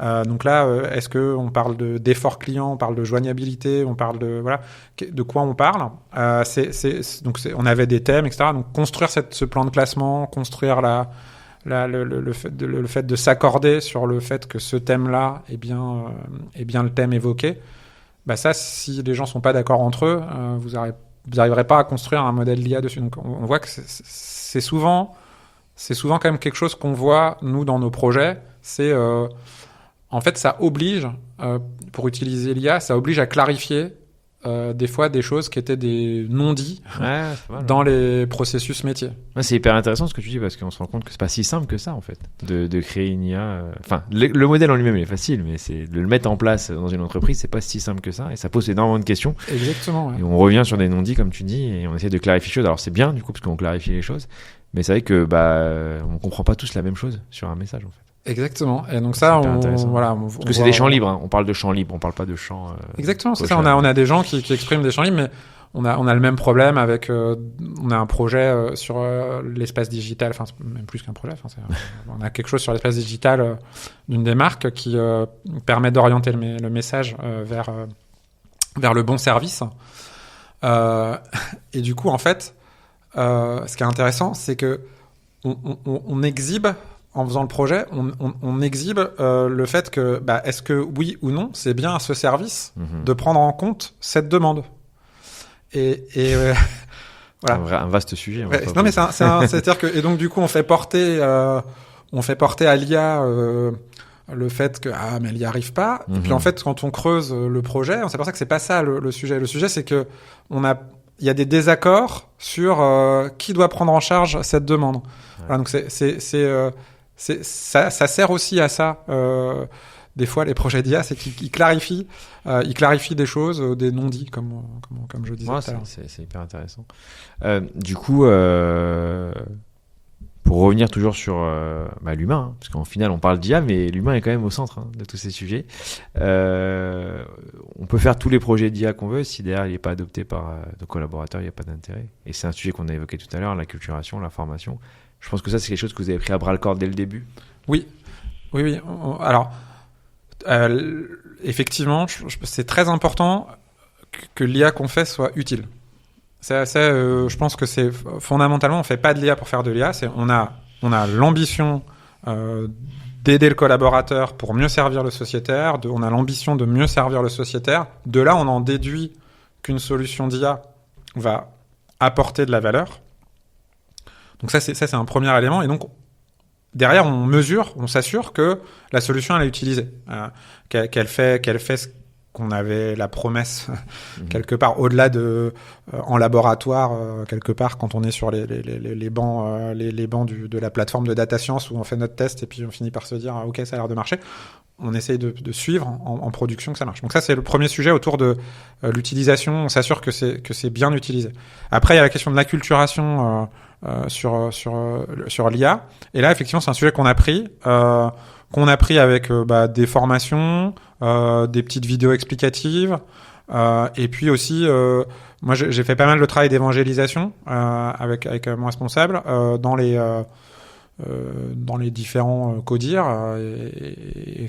Donc là, est-ce que on parle d'effort client, on parle de joignabilité, on parle de quoi on parle? On avait des thèmes, etc. Donc construire ce plan de classement, construire le fait de s'accorder sur le fait que ce thème-là est bien le thème évoqué. Ça, si les gens sont pas d'accord entre eux, vous arriverez pas à construire un modèle d'IA dessus. Donc on voit que c'est souvent quand même quelque chose qu'on voit nous dans nos projets. C'est en fait, ça oblige, pour utiliser l'IA, ça oblige à clarifier des fois des choses qui étaient des non-dits dans les processus métiers. C'est hyper intéressant ce que tu dis parce qu'on se rend compte que c'est pas si simple que ça en fait de créer une IA. Enfin, le modèle en lui-même il est facile, mais c'est de le mettre en place dans une entreprise, c'est pas si simple que ça et ça pose énormément de questions. Exactement. Ouais. Et on revient sur des non-dits comme tu dis et on essaie de clarifier les choses. Alors c'est bien du coup parce qu'on clarifie les choses, mais c'est vrai que on comprend pas tous la même chose sur un message en fait. Exactement. Et donc ça, parce que c'est des champs libres. Hein. On parle de champs libres, on parle pas de champs. Exactement, c'est ça. On a des gens qui expriment des champs libres, mais on a le même problème avec. On a un projet sur l'espace digital. Enfin, même plus qu'un projet. On a quelque chose sur l'espace digital d'une des marques qui permet d'orienter le message vers le bon service. Et du coup, en fait, ce qui est intéressant, c'est que on exhibe. En faisant le projet, on exhibe le fait que, est-ce que oui ou non, c'est bien à ce service de prendre en compte cette demande. Et voilà. Un vaste sujet. Non, mais c'est-à-dire que, et donc du coup, on fait porter à l'IA le fait que mais elle y arrive pas. Et puis en fait, quand on creuse le projet, on s'aperçoit que c'est pas ça le sujet. Le sujet, c'est que il y a des désaccords sur qui doit prendre en charge cette demande. Ouais. Voilà, donc ça sert aussi à ça. Des fois, les projets d'IA, c'est qu'ils clarifient des choses, des non-dits, comme je disais. Ouais, c'est hyper intéressant. Du coup, pour revenir toujours sur l'humain, parce qu'en final, on parle d'IA, mais l'humain est quand même au centre de tous ces sujets. On peut faire tous les projets d'IA qu'on veut, si derrière il n'est pas adopté par nos collaborateurs, il n'y a pas d'intérêt. Et c'est un sujet qu'on a évoqué tout à l'heure, la culturation, la formation. Je pense que ça, c'est quelque chose que vous avez pris à bras-le-corps dès le début. Oui. Alors, effectivement, c'est très important que l'IA qu'on fait soit utile. Je pense que c'est fondamentalement, on fait pas de l'IA pour faire de l'IA. On a l'ambition d'aider le collaborateur pour mieux servir le sociétaire. On a l'ambition de mieux servir le sociétaire. De là, on en déduit qu'une solution d'IA va apporter de la valeur. Donc ça c'est un premier élément. Et donc derrière, on s'assure que la solution elle est utilisée, qu'elle fait ce qu'on avait la promesse quelque part au-delà de en laboratoire quelque part quand on est sur les bancs de la plateforme de data science où on fait notre test et puis on finit par se dire ok ça a l'air de marcher. On essaye de suivre en production que ça marche. Donc ça c'est le premier sujet autour de l'utilisation. On s'assure que c'est bien utilisé. Après il y a la question de l'acculturation sur l'IA. Et là effectivement c'est un sujet qu'on a pris avec des formations, des petites vidéos explicatives, et puis aussi moi j'ai fait pas mal de travail d'évangélisation avec mon responsable dans les différents CODIR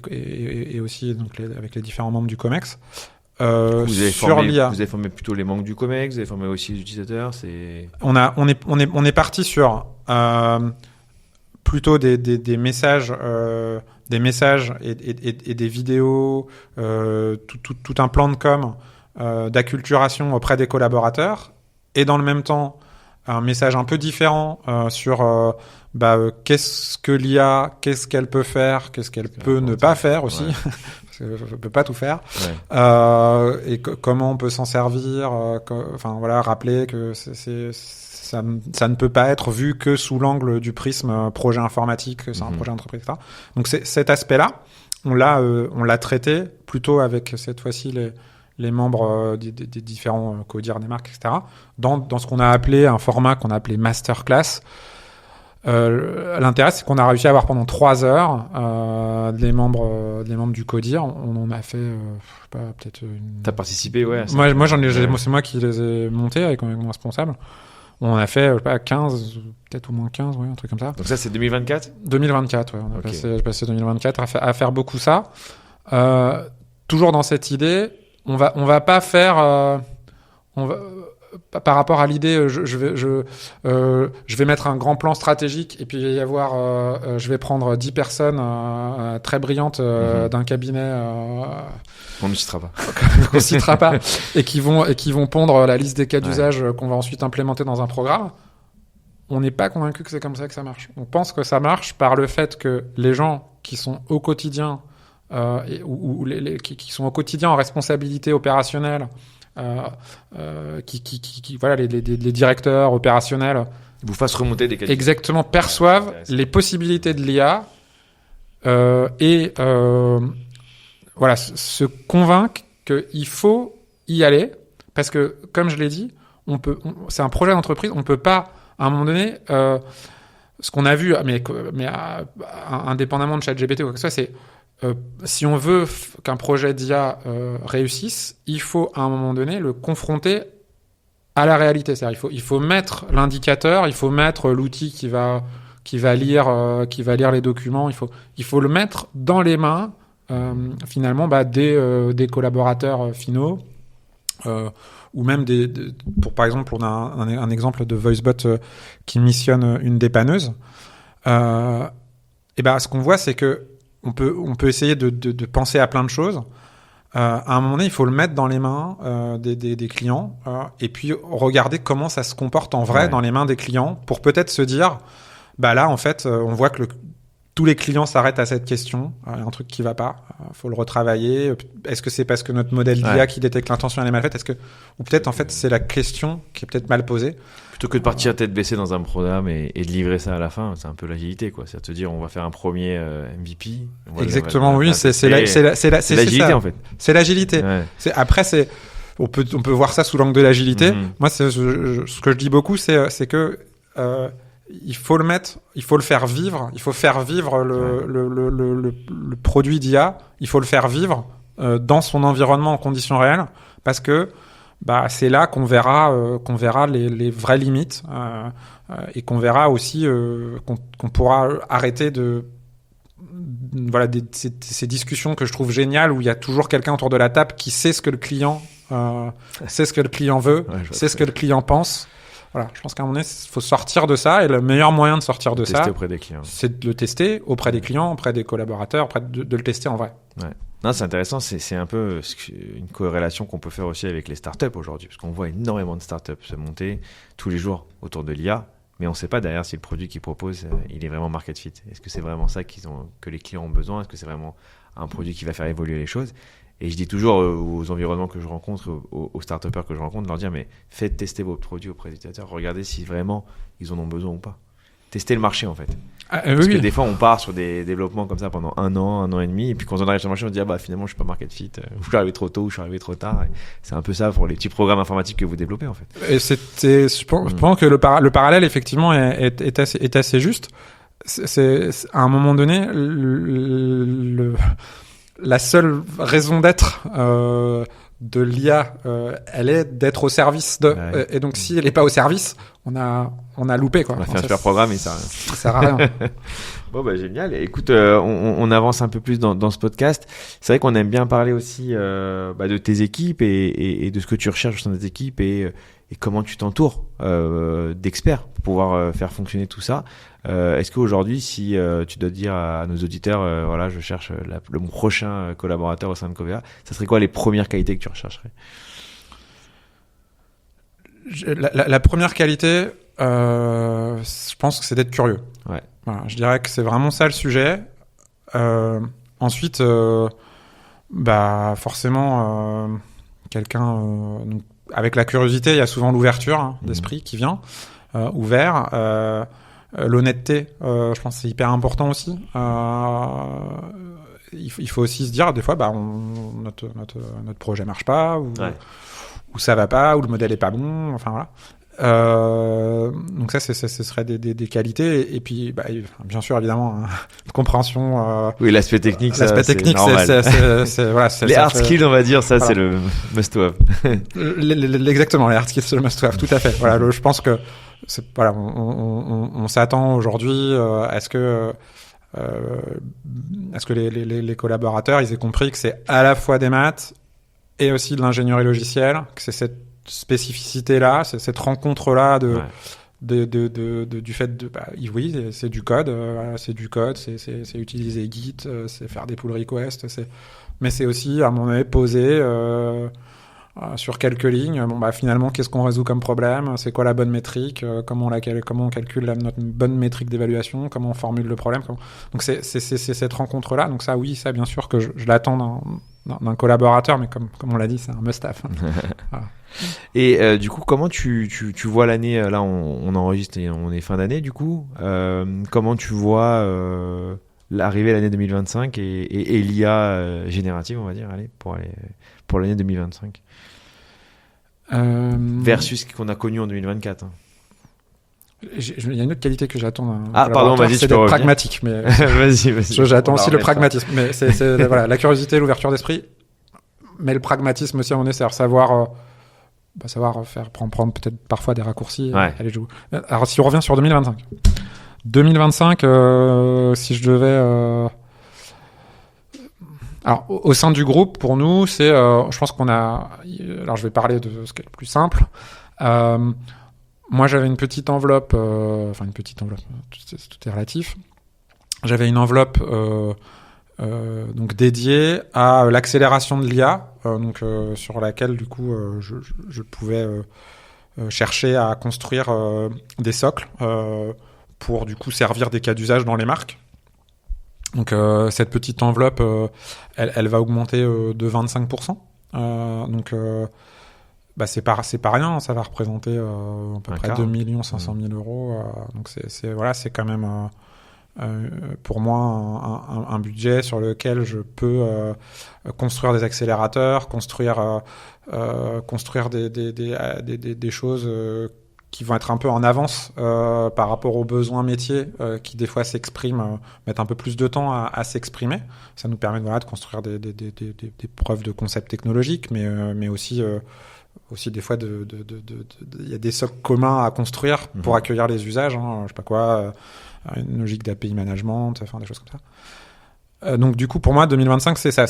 et aussi donc avec les différents membres du COMEX sur l'IA. Vous avez formé plutôt les membres du COMEX, vous avez formé aussi les utilisateurs. On est parti sur plutôt des messages, et des vidéos, tout un plan de com, d'acculturation auprès des collaborateurs, et dans le même temps un message un peu différent sur qu'est-ce que l'IA, qu'est-ce qu'elle peut faire, qu'est-ce qu'elle peut ne pas faire aussi, parce qu'on peut pas tout faire, et comment on peut s'en servir, rappeler que ça ne peut pas être vu que sous l'angle du prisme projet informatique, c'est un projet d'entreprise, etc. Donc cet aspect-là, on l'a traité plutôt avec cette fois-ci les membres des différents CODIR des marques, etc. Dans ce qu'on a appelé un format qu'on a appelé masterclass. L'intérêt, c'est qu'on a réussi à avoir pendant 3 heures les membres du CODIR. On en a fait, peut-être. T'as participé, ouais. Moi, c'est moi qui les ai montés avec mon responsable. On a fait 15, peut-être au moins 15, un truc comme ça. Donc ça, c'est 2024 ? 2024, ouais. On a passé 2024 à faire beaucoup ça. Toujours dans cette idée, on va pas faire... par rapport à l'idée, je vais mettre un grand plan stratégique et puis il va y avoir, je vais prendre 10 personnes très brillantes d'un cabinet. On ne citera pas. On citera pas et qui vont pondre la liste des cas d'usage qu'on va ensuite implémenter dans un programme. On n'est pas convaincu que c'est comme ça que ça marche. On pense que ça marche par le fait que les gens qui sont au quotidien qui sont au quotidien en responsabilité opérationnelle, les directeurs opérationnels vous fassent remonter des qualités. Exactement, perçoivent les possibilités de l'IA se convaincre qu'il faut y aller parce que, comme je l'ai dit, c'est un projet d'entreprise, on peut pas, à un moment donné, ce qu'on a vu, mais indépendamment de ChatGPT ou quoi que ce soit, c'est si on veut qu'un projet d'IA réussisse, il faut à un moment donné le confronter à la réalité. C'est-à-dire, il faut mettre l'indicateur, il faut mettre l'outil qui va lire les documents. Il faut le mettre dans les mains finalement des collaborateurs finaux. Ou même par exemple, on a un exemple de VoiceBot qui missionne une dépanneuse. Ce qu'on voit, c'est que on peut essayer de penser à plein de choses. À un moment donné, il faut le mettre dans les mains des clients et puis regarder comment ça se comporte en vrai dans les mains des clients pour peut-être se dire, là, en fait, on voit que tous les clients s'arrêtent à cette question. Il y a un truc qui va pas. Faut le retravailler. Est-ce que c'est parce que notre modèle d'IA qui détecte l'intention elle est mal faite? Ou peut-être, en fait, c'est la question qui est peut-être mal posée. Plutôt que de partir tête baissée dans un programme et de livrer ça à la fin, c'est un peu l'agilité, quoi. C'est à te dire, on va faire un premier MVP. Exactement, oui. C'est l'agilité, ça. En fait. C'est l'agilité. Ouais. Après, on peut voir ça sous l'angle de l'agilité. Moi, ce que je dis beaucoup, c'est que, il faut le faire vivre. Il faut faire vivre le produit d'IA. Il faut le faire vivre dans son environnement en conditions réelles, parce que c'est là qu'on verra les vraies limites et qu'on verra aussi qu'on pourra arrêter ces discussions que je trouve géniales où il y a toujours quelqu'un autour de la table qui sait ce que le client sait ce que le client veut, sait ce que le client pense. Voilà, je pense qu'à un moment donné, il faut sortir de ça, et le meilleur moyen de sortir de ça, auprès des clients, c'est de le tester auprès des clients, auprès des collaborateurs, de le tester en vrai. Ouais. Non, c'est intéressant, c'est un peu une corrélation qu'on peut faire aussi avec les startups aujourd'hui, parce qu'on voit énormément de startups se monter tous les jours autour de l'IA, mais on ne sait pas derrière si le produit qu'ils proposent, il est vraiment market fit. Est-ce que c'est vraiment ça que les clients ont besoin? Est-ce que c'est vraiment un produit qui va faire évoluer les choses? Et je dis toujours aux environnements que je rencontre, aux start-upers que je rencontre, leur dire, mais faites tester vos produits auprès des utilisateurs, regardez si vraiment ils en ont besoin ou pas. Testez le marché, en fait. Parce que des fois, on part sur des développements comme ça pendant un an et demi, et puis quand on arrive sur le marché, on se dit, finalement, je suis pas market fit, ou je suis arrivé trop tôt, ou je suis arrivé trop tard. Et c'est un peu ça pour les petits programmes informatiques que vous développez, en fait. Et je pense que le parallèle, effectivement, est assez juste. C'est à un moment donné, la seule raison d'être de l'IA, elle est d'être au service de. Ouais. Et donc, si elle n'est pas au service, on a loupé, quoi. On a fait un super programme et ça sert à rien. Bon, bah, génial. Écoute, on avance un peu plus dans ce podcast. C'est vrai qu'on aime bien parler aussi de tes équipes et de ce que tu recherches dans tes équipes et comment tu t'entoures d'experts pour pouvoir faire fonctionner tout ça. Est-ce qu'aujourd'hui, si tu dois dire à nos auditeurs, voilà, je cherche mon prochain collaborateur au sein de Covea, ça serait quoi les premières qualités que tu rechercherais? La première qualité, je pense que c'est d'être curieux. Ouais. Voilà, je dirais que c'est vraiment ça le sujet. Ensuite, forcément, quelqu'un donc, avec la curiosité, il y a souvent l'ouverture d'esprit qui vient, ouvert. L'honnêteté, je pense que c'est hyper important aussi. Il faut aussi se dire des fois, notre projet marche pas ou ça va pas, ou le modèle est pas bon. Enfin voilà. Donc ça, ce serait des qualités et puis bien sûr évidemment compréhension. Oui, l'aspect technique, l'aspect technique, c'est voilà, les hard skills, on va dire, ça voilà. C'est le must-have. Exactement, les hard skills, c'est le must-have, tout à fait. Voilà, je pense que voilà, on s'attend aujourd'hui à ce que les collaborateurs ils aient compris que c'est à la fois des maths et aussi de l'ingénierie logicielle, que c'est cette spécificité-là, c'est cette rencontre-là du fait de oui, c'est du code, c'est utiliser Git, c'est faire des pull requests, mais c'est aussi à un moment donné poser sur quelques lignes. Finalement, qu'est-ce qu'on résout comme problème? C'est quoi la bonne métrique? Comment on calcule notre bonne métrique d'évaluation? Comment on formule le problème? Donc c'est cette rencontre-là. Donc ça, oui, ça bien sûr que je l'attends d'un collaborateur, mais comme on l'a dit, c'est un must-have. Voilà. Et du coup, comment tu vois l'année? Là, on enregistre et on est fin d'année, du coup. Comment tu vois l'arrivée l'année 2025 et l'IA générative, on va dire, pour l'année 2025 versus ce qu'on a connu en 2024. Il y a une autre qualité que j'attends. Pardon, vas-y, c'est d'être pragmatique. Mais vas-y. J'attends aussi le pragmatisme. Mais c'est voilà, la curiosité, l'ouverture d'esprit, mais le pragmatisme aussi, on est savoir prendre peut-être parfois des raccourcis. Ouais. Aller jouer. Alors, si on revient sur 2025, si je devais alors, au sein du groupe, pour nous, je pense qu'on a. Alors, je vais parler de ce qui est le plus simple. Moi, j'avais une petite enveloppe. Une petite enveloppe. Tout est relatif. J'avais une enveloppe donc dédiée à l'accélération de l'IA, sur laquelle du coup je pouvais chercher à construire des socles pour du coup servir des cas d'usage dans les marques. Donc cette petite enveloppe, elle va augmenter de 25%. C'est pas rien, ça va représenter à peu près 2 500 000 euros. Donc c'est quand même pour moi un budget sur lequel je peux construire des accélérateurs, construire des choses qui vont être un peu en avance par rapport aux besoins métiers qui des fois s'expriment, mettent un peu plus de temps à s'exprimer. Ça nous permet de construire des preuves de concept technologique, mais aussi des fois il y a des socles communs à construire pour accueillir les usages, je sais pas quoi, une logique d'API management, des choses comme ça. Donc du coup pour moi 2025 c'est ça,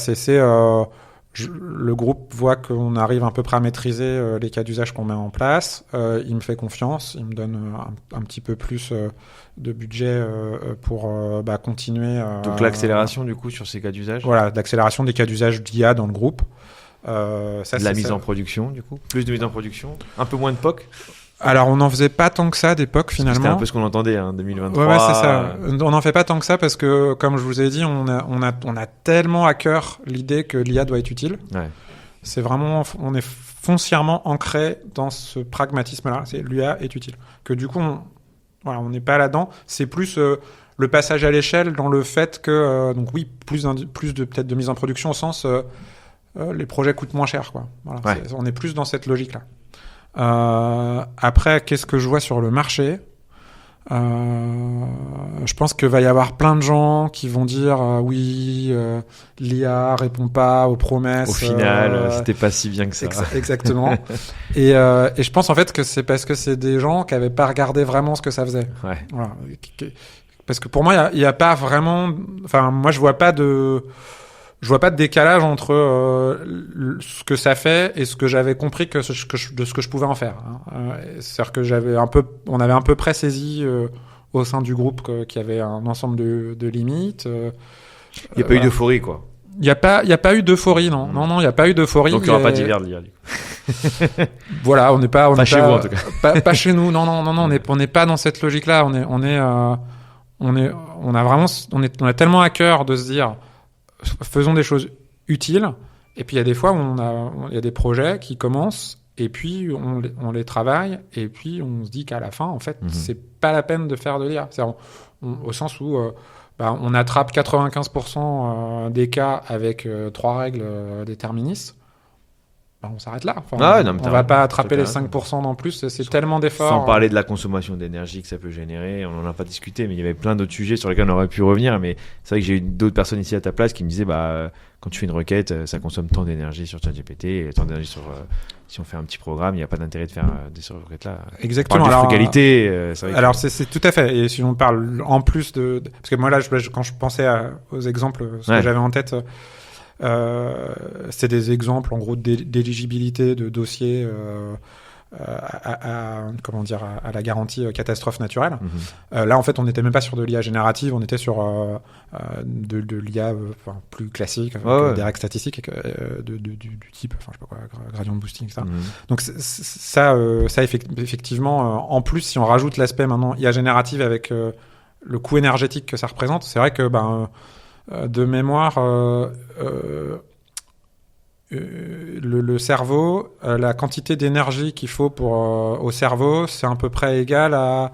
le groupe voit qu'on arrive à peu près à maîtriser les cas d'usage qu'on met en place. Il me fait confiance, il me donne un petit peu plus de budget pour continuer. Donc l'accélération du coup sur ces cas d'usage. Voilà, l'accélération des cas d'usage d'IA dans le groupe. La mise en production du coup. Plus de mise en production, un peu moins de POC. Alors, on n'en faisait pas tant que ça d'époque, finalement. C'était un peu ce qu'on entendait, 2023. Ouais, c'est ça. On n'en fait pas tant que ça parce que, comme je vous ai dit, on a tellement à cœur l'idée que l'IA doit être utile. Ouais. C'est vraiment, on est foncièrement ancré dans ce pragmatisme-là. C'est l'IA est utile. Que du coup, on n'est pas là-dedans. C'est plus le passage à l'échelle dans le fait que, donc oui, plus de peut-être de mise en production au sens, les projets coûtent moins cher, quoi. Voilà. Ouais. On est plus dans cette logique-là. Après, qu'est-ce que je vois sur le marché? Je pense qu'il va y avoir plein de gens qui vont dire oui, l'IA répond pas aux promesses. Au final, c'était pas si bien que ça. Exactement. et je pense en fait que c'est parce que c'est des gens qui avaient pas regardé vraiment ce que ça faisait. Ouais. Voilà. parce que pour moi, il y a pas vraiment, enfin, moi, je vois pas de décalage entre ce que ça fait et ce que j'avais compris de ce que je pouvais en faire. C'est-à-dire que on avait un peu près saisi au sein du groupe qu'il y avait un ensemble de limites. Il n'y a pas eu d'euphorie, quoi. Il y a pas eu d'euphorie, non. Non, il n'y a pas eu d'euphorie. Donc il n'y aura pas d'hiver de l'IA, du coup. Voilà, on n'est pas, chez vous, en tout cas. Pas chez nous. Non, on n'est pas dans cette logique-là. On a tellement à cœur de se dire, faisons des choses utiles. Et puis il y a des fois où il y a des projets qui commencent et puis on les travaille et puis on se dit qu'à la fin, en fait, c'est pas la peine de faire de l'IA. Au sens où on attrape 95% des cas avec 3 règles déterministes. On s'arrête là. Enfin, on va pas attraper les 5% en plus. C'est tellement d'efforts. Sans parler de la consommation d'énergie que ça peut générer. On n'en a pas discuté, mais il y avait plein d'autres sujets sur lesquels on aurait pu revenir. Mais c'est vrai que j'ai eu d'autres personnes ici à ta place qui me disaient, quand tu fais une requête, ça consomme tant d'énergie sur ChatGPT, et tant d'énergie si on fait un petit programme, il n'y a pas d'intérêt de faire des requêtes-là. Exactement. On parle de frugalité. C'est tout à fait. Et si on parle en plus parce que moi là, quand je pensais aux exemples, que j'avais en tête, c'est des exemples en gros d'éligibilité de dossiers à la garantie catastrophe naturelle. Là en fait on n'était même pas sur de l'IA générative, on était sur de l'IA plus classique, des règles statistiques du type je sais pas quoi, gradient boosting, etc. Donc ça effectivement, en plus si on rajoute l'aspect maintenant IA générative avec le coût énergétique que ça représente, c'est vrai que de mémoire, le cerveau, la quantité d'énergie qu'il faut au cerveau, c'est à peu près égal à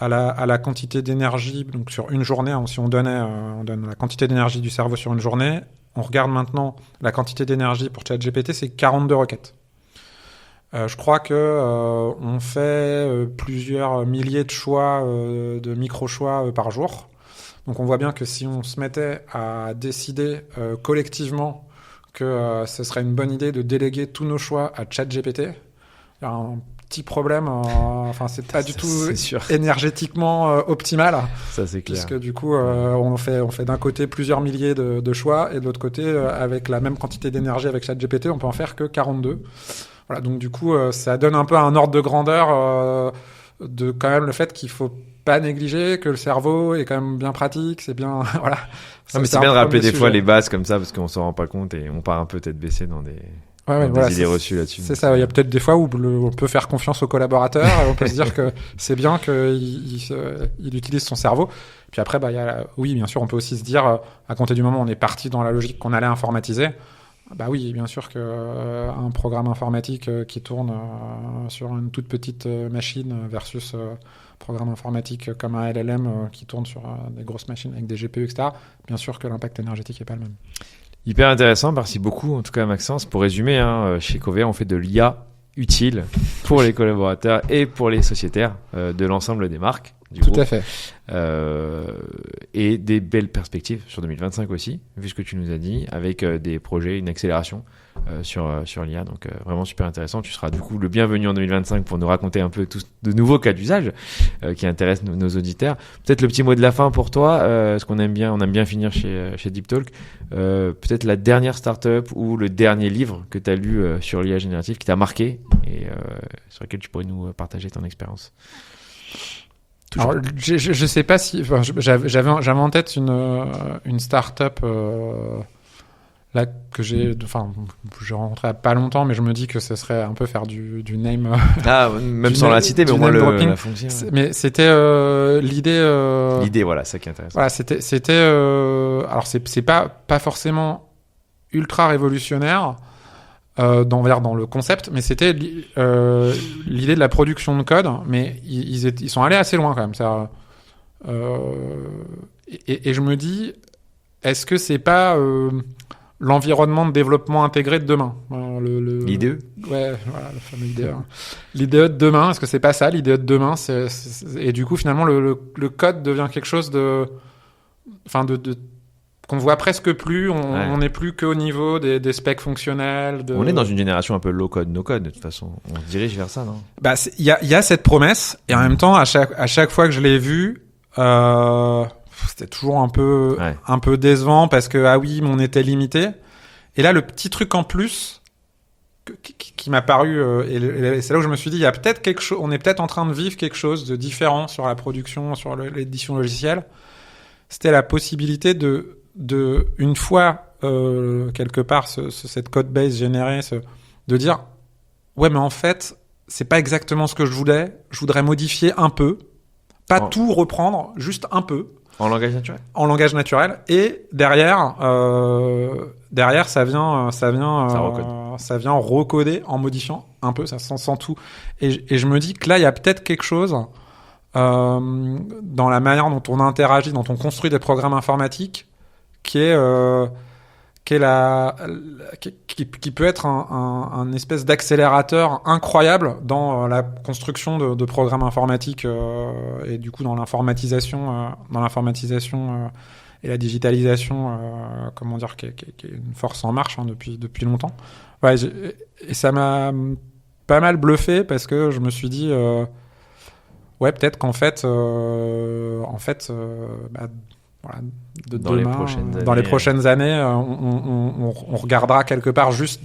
la quantité d'énergie. Donc sur une journée, si on donne la quantité d'énergie du cerveau sur une journée, on regarde maintenant la quantité d'énergie pour ChatGPT, c'est 42 requêtes. Je crois que on fait plusieurs milliers de choix, de micro-choix par jour. Donc on voit bien que si on se mettait à décider collectivement que ce serait une bonne idée de déléguer tous nos choix à ChatGPT, il y a un petit problème. C'est pas du tout énergétiquement optimal. Ça c'est clair. Parce que du coup, on fait d'un côté plusieurs milliers de choix et de l'autre côté, avec la même quantité d'énergie avec ChatGPT, on peut en faire que 42. Voilà, donc du coup, ça donne un peu un ordre de grandeur de quand même le fait qu'il faut pas négliger que le cerveau est quand même bien pratique, c'est bien voilà. Mais c'est bien de rappeler des fois les bases comme ça parce qu'on s'en rend pas compte et on part un peu tête baissée dans des idées reçues là-dessus. C'est ça, il y a peut-être des fois où on peut faire confiance aux collaborateurs et on peut se dire que c'est bien qu'il utilise son cerveau. Puis après oui, bien sûr, on peut aussi se dire à compter du moment où on est parti dans la logique qu'on allait informatiser. Oui, bien sûr que un programme informatique qui tourne sur une toute petite machine versus programme informatique comme un LLM qui tourne sur des grosses machines avec des GPU, etc. Bien sûr que l'impact énergétique n'est pas le même. Hyper intéressant, merci beaucoup en tout cas Maxence. Pour résumer, chez Covea, on fait de l'IA utile pour les collaborateurs et pour les sociétaires de l'ensemble des marques. Tout à fait. Et des belles perspectives sur 2025 aussi, vu ce que tu nous as dit, avec des projets, une accélération sur l'IA. Donc vraiment super intéressant. Tu seras du coup le bienvenu en 2025 pour nous raconter un peu tous de nouveaux cas d'usage qui intéressent nos auditeurs. Peut-être le petit mot de la fin pour toi, ce qu'on aime bien finir chez Deep Talk. Peut-être la dernière startup ou le dernier livre que tu as lu sur l'IA générative qui t'a marqué et sur lequel tu pourrais nous partager ton expérience. Alors, je sais pas si j'avais en tête une start-up là que j'ai rencontré il y a pas longtemps, mais je me dis que ce serait un peu faire du name même sans la citer, mais au moins la fonction. Mais c'était l'idée voilà, ça qui est intéressant. Voilà, c'était alors c'est pas forcément ultra révolutionnaire dans le concept, mais c'était l'idée de la production de code, mais ils sont allés assez loin quand même. Et je me dis, est-ce que c'est pas l'environnement de développement intégré de demain, l'IDE? Ouais, voilà, le fameux IDE. L'IDE de demain, est-ce que c'est pas ça l'IDE de demain? Et du coup, finalement, le code devient quelque chose qu'on voit presque plus, on n'est plus qu'au niveau des specs fonctionnels. On est dans une génération un peu low code, no code, de toute façon. On se dirige vers ça, non? Il y a cette promesse, et en même temps, à chaque fois que je l'ai vu, C'était toujours un peu décevant parce que ah oui, mais on était limité. Et là, le petit truc en plus qui m'a paru et c'est là où je me suis dit, il y a peut-être quelque chose, on est peut-être en train de vivre quelque chose de différent sur la production, sur l'édition logicielle. C'était la possibilité de une fois quelque part cette code base générée, de dire ouais, mais en fait c'est pas exactement ce que je voudrais modifier un peu, pas tout reprendre, juste un peu en langage naturel. En langage naturel, et derrière ça vient recoder en modifiant un peu, ça sans tout. Et je me dis que là il y a peut-être quelque chose dans la manière dont on interagit, dont on construit des programmes informatiques, qui peut être un espèce d'accélérateur incroyable dans la construction de programmes informatiques et du coup dans l'informatisation et la digitalisation, comment dire, qui est une force en marche depuis longtemps. Ouais, et ça m'a pas mal bluffé parce que je me suis dit ouais, peut-être qu'en fait voilà, dans les prochaines années, on regardera quelque part juste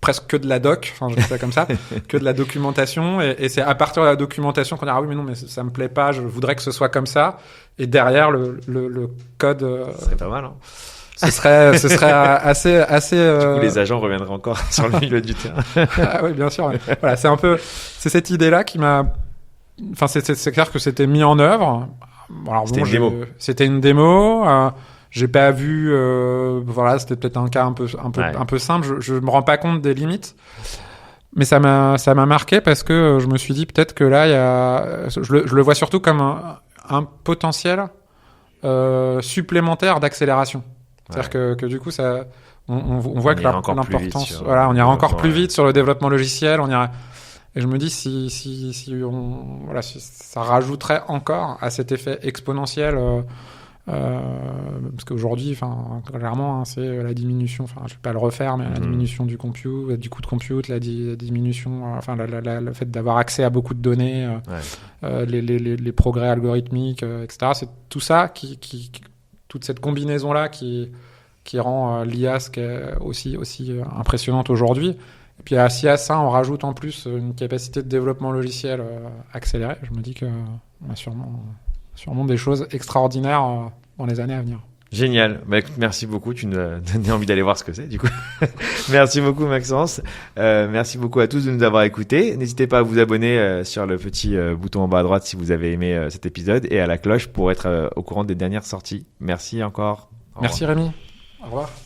presque que de la doc, enfin je dis ça comme ça, que de la documentation, et c'est à partir de la documentation qu'on dira ah oui mais non mais ça me plaît pas, je voudrais que ce soit comme ça, et derrière le code. Ce serait pas mal. Hein. Ce serait assez. Du coup, les agents reviendraient encore sur le milieu du terrain. Ah oui, bien sûr. Voilà, c'est cette idée-là qui m'a. Enfin, c'est clair que c'était mis en œuvre. Alors, c'était une démo. C'était une démo. J'ai pas vu. Voilà, c'était peut-être un cas un peu simple. Je me rends pas compte des limites. Mais ça m'a marqué parce que je me suis dit peut-être que là, je le vois surtout comme un potentiel supplémentaire d'accélération. C'est-à-dire que du coup, on voit que l'importance. Voilà, on ira encore plus vite sur le développement logiciel. Et je me dis si ça rajouterait encore à cet effet exponentiel, parce qu'aujourd'hui, enfin, clairement, hein, c'est la diminution. Enfin, je vais pas le refaire, mais la diminution du coût de compute, la diminution, enfin, le fait d'avoir accès à beaucoup de données, les progrès algorithmiques, etc. C'est tout ça toute cette combinaison là qui rend l'IA aussi impressionnante aujourd'hui. Et puis si à ça on rajoute en plus une capacité de développement logiciel accélérée, je me dis que on a sûrement des choses extraordinaires dans les années à venir. Génial. Bah, écoute, merci beaucoup. Tu nous as donné envie d'aller voir ce que c'est, du coup. Merci beaucoup, Maxence. Merci beaucoup à tous de nous avoir écoutés. N'hésitez pas à vous abonner sur le petit bouton en bas à droite si vous avez aimé cet épisode, et à la cloche pour être au courant des dernières sorties. Merci encore. Merci Rémi. Au revoir.